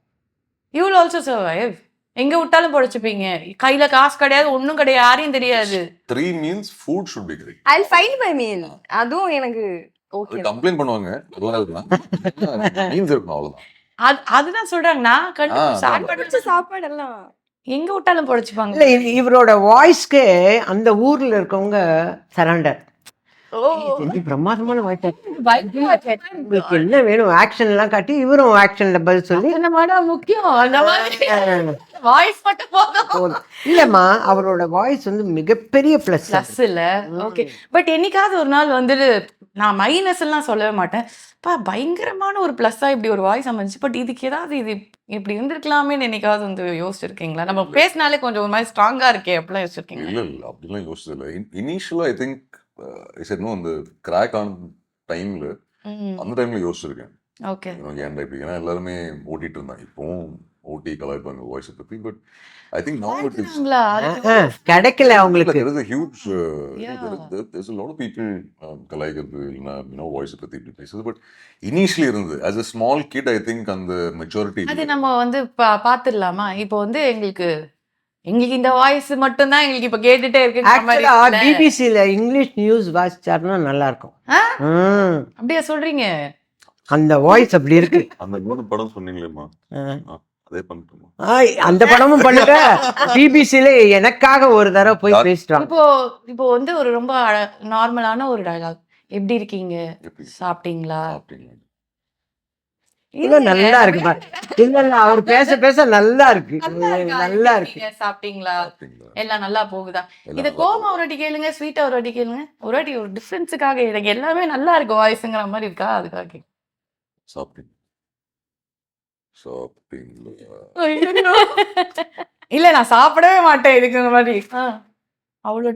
You will also survive. எங்க விட்டாலும் பொழைச்சுப்பீங்க. கையில காசு கிடையாது, ஒண்ணும் கிடையாது, யாரையும் தெரியாது. 3 meals food should be great. I'll find my meal. அதுவும் எனக்கு ஓகே. கம்ப்ளைண்ட் பண்ணுவாங்க, மீல்ஸ் இருக்கும் அவ்வளவுதான். அதுதான் சொல்றாங்க. நான் கண்டுபிடிச்ச சாப்பாடு எல்லாம் எங்க விட்டாலும் பொழைச்சுப்பாங்க. இல்ல இவரோட வாய்ஸ்க்கு அந்த ஊர்ல இருக்கவங்க சரண்டர். பிரமாதமான வாய்ஸ். உங்களுக்கு என்ன வேணும் ஆக்ஷன் எல்லாம் காட்டி இவரும் ஆக்ஷன்ல பதில் சொல்லி முக்கியம். அந்த மாதிரி வாய்ஸ் மட்டும் போதும். இல்லம்மா, அவரோட வாய்ஸ் வந்து மிகப்பெரிய பிளஸ் இல்ல. ஓகே, பட் என்னைக்காவது ஒரு நாள் வந்துட்டு நான் மைனஸ் எல்லாம் சொல்லவே மாட்டேன், பயங்கரமான ஒரு பிளஸ்ஸா இப்படி ஒரு வாய்ஸ் அமைஞ்சு, பட் இதுக்கு ஏதாவது இது இப்படி இருந்திருக்கலாமே என்னைக்காவது வந்து யோசிச்சிருக்கீங்களா? நம்ம பேசினாலே கொஞ்சம் ஒரு மாதிரி ஸ்ட்ராங்கா இருக்கே அப்படிலாம் யோசிச்சிருக்கீங்க? இல்ல அப்படிலாம் யோசிச்சது இல்லை. இனிஷியலா I think I said no, அந்த கிராக் ஆன டைம்ல அந்த டைம்ல யோசிச்சிருக்கேன் ஓகே ஏன்டா இப்படி, ஏன்னா எல்லாருமே ஓட்டிட்டு இருந்தாங்க. இப்போவும் ஓட்டி கலாய்ப்பாங்க வாய்ஸை பற்றி. But I think now it is கிடைக்கல அவங்களுக்கு. there is a huge Yeah. there's a lot of people கலாய்க்கிறது இல்லைன்னா வாய்ஸை பற்றி இப்படி பேசுறது. பட் இனிஷியலி இருந்தது as a small kid I think அந்த மெச்சூரிட்டி. அது நம்ம வந்து பாத்துடலாமா? இப்போ வந்து எங்களுக்கு இந்த வாய்ஸ் மட்டும் தான் எங்களுக்கு இப்ப கேட்டுட்டே ஆக்சுவலா இருக்கு. பிபிசியில் இங்கிலீஷ் நியூஸ் வாசிச்சாருன்னா நல்லா இருக்கும். அப்படியா சொல்றீங்க? அந்த வாய்ஸ் அப்படி இருக்கு. அந்த மூணு படம் சொன்னீங்களேம்மா, அதே பண்ணட்டுமா? அந்த படமும் பண்ணுங்க. பிபிசியில எனக்காக ஒரு தடவை போய் பேசிட்டாங்க. இப்போ வந்து ஒரு ரொம்ப நார்மலான ஒரு டயலாக், எப்படி இருக்கீங்க, எப்படி சாப்பிட்டீங்களா? அப்படிங்களா? இன்னும் நல்லா இருக்கு பாரு. இல்ல அவர் பேச பேச நல்லா இருக்கு. நல்லா இருக்கு. சாப்பிட்டீங்களா? அப்படிங்களா? எல்லாம் நல்லா போகுதா? எல்லாம் இத நல்லா கோமா ஒரு வாட்டி கேளுங்க, ஸ்வீட்டா ஒரு வாட்டி கேளுங்க. ஒரு வாட்டி ஒரு டிஃபரன்ஸுக்காக எனக்கு எல்லாமே நல்லா இருக்கு வாய்ஸ்ங்கிற மாதிரி இருக்கா, அதுக்காக கேக்குறேன். சாப்பிட்டீங்க சாப்பிட்டீங்களா? ஐயோ. இல்ல நான் சாப்பிடவே மாட்டேன் இதுக்கு மாதிரி. அவ்வளோ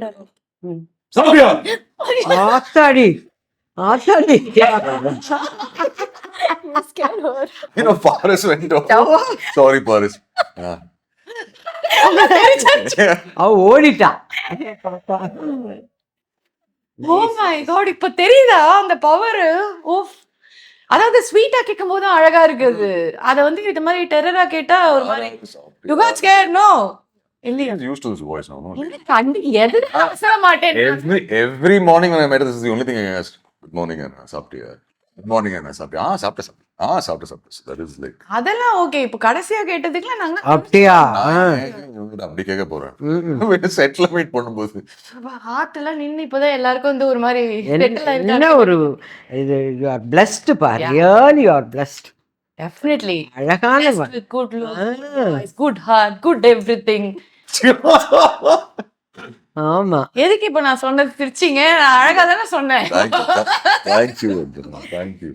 சாப்பிட்டியா? ஆத்தாடி ஆத்தாடி. You know, Paris went off. Sorry, Paris. அவ ஓடிட்டா. ஓ மை காட், இப்ப தெரியுதா அந்த பவர்? ஓஃப். அதாவது ஸ்வீட்டா கேட்கும் போது அழகா இருக்குது, அத வந்து இந்த மாதிரி டெரரா கேட்டா ஒரு மாதிரி யூ காட் ஸ்கேர். நோ இல்லையா? He's used to this voice now. No? எது அவசர மாட்டேன். Every morning when I met her, this is the only thing I asked. Good morning, Anna. சாப்பிட்டியா? Good morning, Anna. சாப்பிட்டியா? சாப்பிட்டேன். சாப்பிட்டேன். That is like. அதெல்லாம் okay. இப்போ கடைசியா கேட்டதுக்குல நாங்க அப்படியா? அப்படி கேட்க போறேன். செட்ல மீட் பண்ணும்போது ஹார்ட் எல்லாம் நின்னு இப்பதான் எல்லாருக்கும் வந்து ஒரு மாதிரி என்ன ஒரு இது. யூ ஆர் பிளஸ்ட் பார். Really you are blessed. Definitely அழகான good look, good heart, good everything. ஆமா. எதுக்கு இப்ப நான் சொன்னது திருச்சிங்க? நான் அழகா தானே சொன்னேன். Thank you.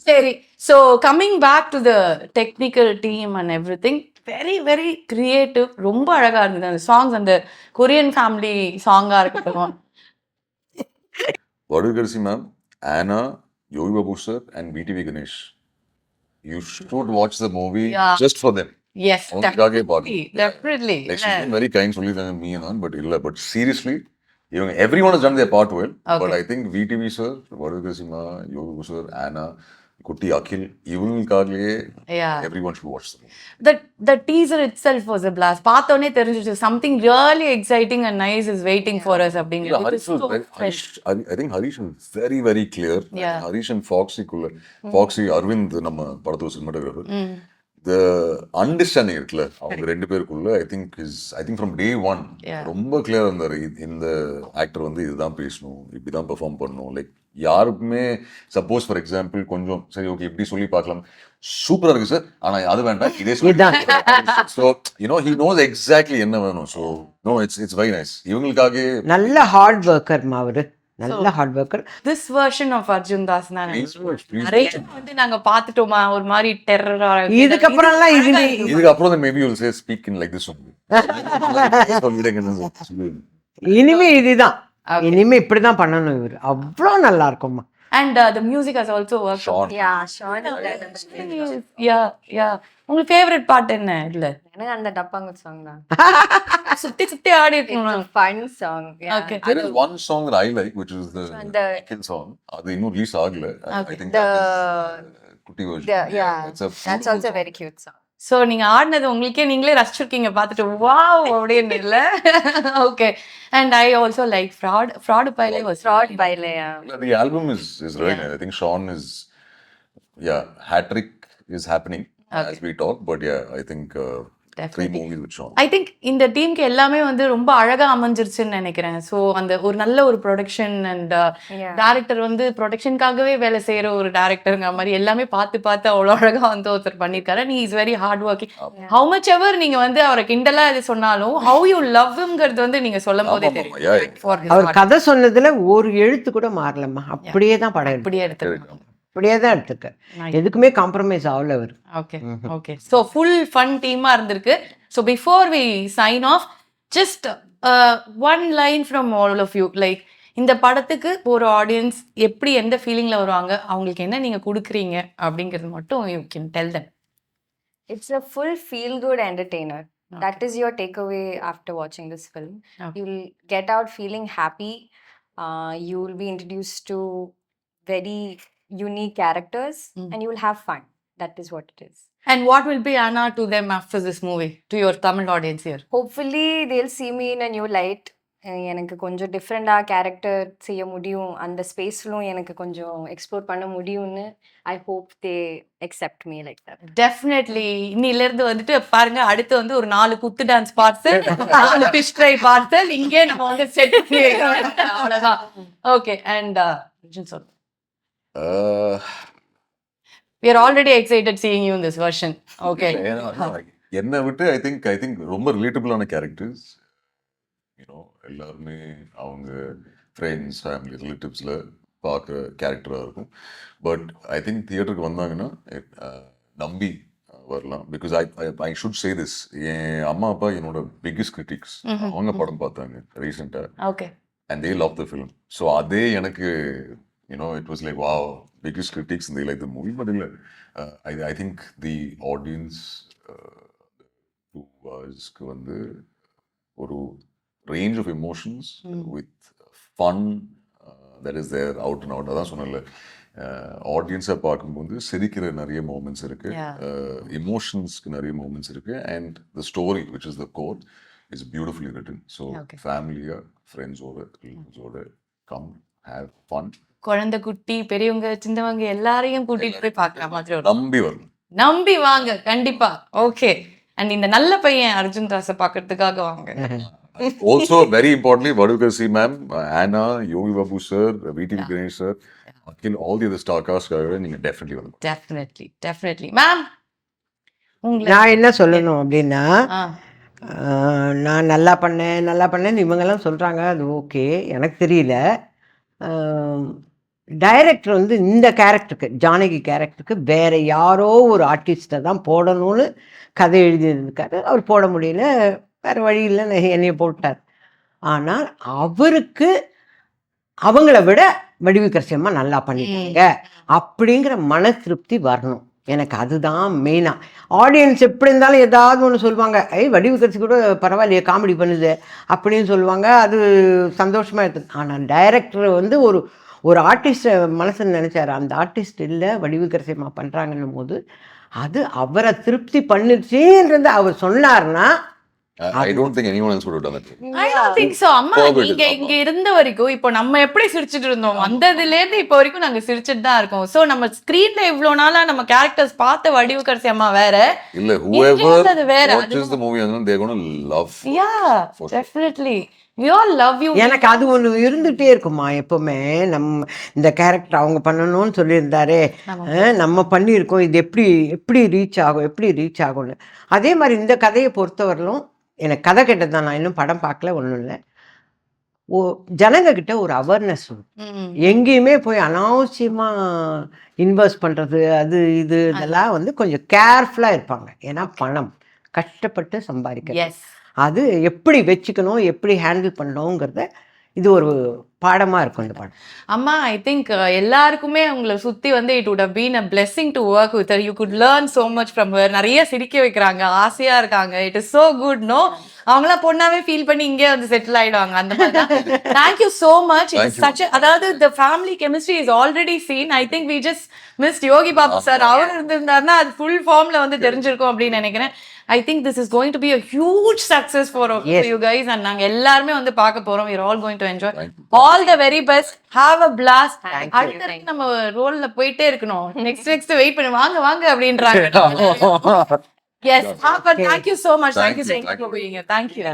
சரி, so coming back to the technical team and everything, very very creative. ரொம்ப அழகா இருந்தது அந்த சாங்ஸ். அந்த கொரியன் ஃபேமிலி சாங்கா இருக்கட்டும். Vadugarsi ma'am, Anna, Yogi Babu sir and BTV Ganesh. You should watch the movie just for them. Yes, definitely. Like she's been very kind, சொல்லிருக்காங்க me and all, but seriously, everyone has done their part well. But I think VTV sir, Vadugarsi ma'am, Yogi Babu sir, Anna, Kutti, Akhil, இவங்களுக்காகவே everyone should watch the movie. The teaser itself was a blast. பார்த்தோனே தெரிஞ்சிச்சு something really exciting and nice is waiting for us அப்படிங்கிறது. I think Harish is very very clear. Harish and Foxy Arvind நம்ம படத்தோட cinematographer, the understanding இருக்குல்ல அவங்க ரெண்டு பேருக்குள்ள I think from day one ரொம்ப கிளியரா இருந்தாரு. இந்த ஆக்டர் வந்து இதுதான் பேசணும், இப்படிதான் பெர்ஃபார்ம் பண்ணணும். லைக் யாருக்குமே சப்போஸ் ஃபார் எக்ஸாம்பிள் கொஞ்சம் சரி ஓகே இப்படி சொல்லி பார்க்கலாம், சூப்பரா இருக்கு சார், ஆனா அது வேண்டாம் இதே சொல்லி. ஸோ he knows exactly என்ன வேணும். So no, it's very nice. இவங்களுக்காக நல்ல ஹார்ட் ஒர்க்கர் அவரு, நல்ல hard worker. This version of Arjun Das தான் நிறைய வந்து நாங்க பாத்துட்டோமா ஒரு மாதிரி டெரரா. இதுக்கப்புறம் தான் maybe you'll say speak in like this only. இனிமே இதுதான், இனிமே இப்படிதான் பண்ணணும். இவர் அவ்வளோ நல்லா இருக்கும்மா. And the music has also worked. Sean. Sean. உங்களுக்கு ஃபேவரட் பாட்டு என்ன இல்ல? எனக்கு அந்த டப்பாங்க சாங் தான். சுத்தி சுத்தி ஆடி இருக்கீங்க. Fun song. Okay. There is one song that I like, which is the Akhil song. அது இன்னும் ரிலீஸ் ஆகல. I think குட்டி version. That's also a very cute song. ஸோ நீங்க ஆடினது உங்களுக்கே நீங்களே ரசிச்சிருக்கீங்க பார்த்துட்டு வாவ் அப்படின்னு இல்ல? Okay. And I also like Fraud Baile was Fraud Baile. The album is really nice. I think Sean is hat trick is happening as we talk, but I think 3 movies with Sean. I think இந்த டீமுக்கு எல்லாமே வந்து ரொம்ப அழகா அமைஞ்சிருச்சுன்னு நினைக்கிறேன். So அந்த ஒரு நல்ல ஒரு ப்ரொடக்ஷன் அண்ட் டேரக்டர் வந்து ப்ரொடக்ஷனுக்காகவே வேலை செய்யற ஒரு டேரக்டருங்கிற மாதிரி எல்லாமே பார்த்து அவ்வளோ அழகா வந்து ஒருத்தர் பண்ணியிருக்காரு. நீ is very hard working. How much ever நீங்க வந்து அவரை கிண்டலா இது சொன்னாலும் ஹவு யூ லவ்ங்கிறது வந்து நீங்க சொல்லும் போதே தெரியும். அவர் கதை சொன்னதுல ஒரு எழுத்து கூட மாறலம்மா, அப்படியே தான் படம் அப்படியே எடுத்துருக்காங்க. அப்படியே தான் எடுத்துருக்காரு. எதுக்குமே காம்ப்ரமைஸ் ஆகல அவர். ஓகே. ஸோ ஃபுல் ஃபன் டீமா இருந்திருக்கு. So before we sign off, just one line from all of you. Like இந்த படத்துக்கு ஒரு ஆடியன்ஸ் எப்படி எந்த ஃபீலிங்ல வருவாங்க, அவங்களுக்கு என்ன நீங்க கொடுக்குறீங்க அப்படிங்கிறது மட்டும் you can tell them. It's a full feel-good entertainer. That is your takeaway after watching this film. Okay. You'll get out feeling happy. You will be introduced to very unique characters and you will have fun. That is what it is. And what will be Anna to them after this movie, to your Tamil audience here? Hopefully they'll see me in a new light. எனக்கு கொஞ்சம் டிஃப்ரெண்டாக character செய்ய முடியும், அந்த ஸ்பேஸ்லும் எனக்கு கொஞ்சம் explore பண்ண முடியும்னு I hope they accept me like that. Definitely. இன்னிலிருந்து வந்துட்டு பாருங்க, அடுத்து வந்து ஒரு 4 குத்து dance parcel, 4 fish fry parcel இங்கே நம்ம வந்து செட் பண்ணி வைக்கிறோம். அவ்வளவுதான். ஓகே. அண்ட் சொல். We are already excited seeing you in this version. Okay. என்னை விட்டு ஐ திங்க் ரொம்ப ரிலேட்டபிளான கேரக்டர்ஸ். எல்லாருமே அவங்க ஃப்ரெண்ட்ஸ், ஃபேமிலி, ரிலேட்டிவ்ஸில் பார்க்குற கேரக்டராக இருக்கும். பட் ஐ திங்க் தியேட்டருக்கு வந்தாங்கன்னா நம்பி வரலாம். Because I should say this, என் அம்மா அப்பா என்னோட பிக்கஸ்ட் கிரிட்டிக்ஸ். அவங்க படம் பார்த்தாங்க ரீசெண்டாக. Okay. And they love the film. So அதே எனக்கு it was like, wow, biggest critics and they like the movie. But I think the audience to us வந்து ஒரு range of emotions with fun that is there out and out. அதான் சொன்னேன்ல, ஆடியன்ஸை பார்க்கும்போது சிரிக்கிற நிறைய மூமெண்ட்ஸ் இருக்கு, எமோஷன்ஸ்க்கு நிறைய மூமெண்ட்ஸ் இருக்கு. And the story which is the core is beautifully written. So ஃபேமிலியா, ஃப்ரெண்ட்ஸோட, ரிலேட்டிவ்ஸோட கம் have fun. குழந்தை, குட்டி, பெரியவங்க, சின்னவங்க எல்லாரையும் கூட்டிட்டு போய் பார்க்குற மாதிரி ஒரு நம்பி வரணும். நம்பி வாங்க கண்டிப்பா. ஓகே. அண்ட் இந்த நல்ல பையன் அர்ஜுன் தாஸை பார்க்கறதுக்காக வாங்க. Also very importantly, Vadukar C ma'am, Anna, Yogi Babu sir, VTV Ganesh sir, Akhil, all the other star cast நீங்க definitely வரணும். Definitely ma'am. நான் என்ன சொல்லணும் அப்படின்னா, நான் நல்லா பண்ணேன் இவங்கெல்லாம் சொல்கிறாங்க, அது ஓகே, எனக்கு தெரியல. டைரக்டர் வந்து இந்த கேரக்டருக்கு, ஜானகி கேரக்டருக்கு வேறு யாரோ ஒரு ஆர்டிஸ்ட்டை தான் போடணும்னு கதை எழுதியிருக்காரு. அவர் போட முடியல, வேறு வழியில் என்னையை போட்டார். ஆனால் அவருக்கு அவங்கள விட வடிவுக்கரசியம்மா நல்லா பண்ணிட்டாங்க அப்படிங்கிற மன திருப்தி வரணும். எனக்கு அதுதான் மெயினாக. ஆடியன்ஸ் எப்படி இருந்தாலும் ஏதாவது ஒன்று சொல்லுவாங்க, வடிவுக்கரசி கூட பரவாயில்லையே காமெடி பண்ணுது அப்படின்னு சொல்லுவாங்க, அது சந்தோஷமாக இருக்குது. ஆனால் டைரக்டர் வந்து ஒரு ஆர்டிஸ்ட்டை மனசில் நினச்சார், அந்த ஆர்டிஸ்ட் இல்லை வடிவுக்கரசியம்மா பண்ணுறாங்கன்னும் போது அது அவரை திருப்தி பண்ணிருச்சுன்றது அவர் சொன்னார்னா, I don't think anyone else would have done it. I don't think so. அம்மா, நீங்க இங்க இருந்த வரைக்கும் இப்போ நம்ம எப்படி சிரிச்சிட்டு இருந்தோம், வந்ததுல இருந்து இப்போ வரைக்கும் நாங்க சிரிச்சிட்டு தான் இருக்கோம். சோ நம்ம ஸ்கிரீன்ல இவ்வளவு நாளா நம்ம கேரக்டர்ஸ் பார்த்த வடிவுக்கரசி அம்மா வேற இல்ல, whoever watches the movie and they're going to love. Yeah, definitely. We all love you. எனக்கு அது ஒன்று இருந்துகிட்டே இருக்குமா எப்போவுமே. இந்த கேரக்டர் அவங்க பண்ணணும்னு சொல்லியிருந்தாரே, நம்ம பண்ணியிருக்கோம், இது எப்படி ரீச் ஆகும்னு. அதே மாதிரி இந்த கதையை பொறுத்தவரையிலும் எனக்கு கதை கேட்டது தான், நான் இன்னும் படம் பார்க்கல, ஒன்றும் இல்லை. ஜனங்கக்கிட்ட ஒரு அவேர்னஸ், எங்கேயுமே போய் அனாவசியமாக இன்வெஸ்ட் பண்ணுறது அது இதெல்லாம் வந்து கொஞ்சம் கேர்ஃபுல்லாக இருப்பாங்க. ஏன்னா பணம் கஷ்டப்பட்டு சம்பாதிக்க, அது எப்படி வச்சுக்கணும், எப்படி ஹேண்டில் பண்ணணுங்கிறத இது ஒரு பாடமாக இருக்கும் இந்த பாடம். அம்மா, ஐ திங்க் எல்லாருக்குமே உங்களை சுற்றி வந்து it would have been a blessing to work with. You could learn so much from her. நிறைய சிரிக்க வைக்கிறாங்க, ஆசையாக இருக்காங்க. It is so good. No, அவங்களாம் பொண்ணாவே ஃபீல் பண்ணி இங்கே வந்து செட்டில் ஆயிடுவாங்க. அந்த மாதிரி தான். Thank you so much. அதாவது the family chemistry is already seen. I think we just missed Yogi Babu sir. அவர் இருந்திருந்தாருன்னா அது ஃபுல் ஃபார்ம்ல வந்து தெரிஞ்சிருக்கும் அப்படின்னு நினைக்கிறேன். I think this is going to be a huge success for you guys, and நாங்க எல்லாருமே வந்து பார்க்க போறோம். We are all going to enjoy. All the very best. Have a blast. அடுத்து நம்ம ரோல்ல போயிட்டே இருக்கணும். நெக்ஸ்ட் வெயிட் பண்ணி வாங்க அப்படின்றாங்க. Yes. Thank you so much. Thank you for being here. Thank you.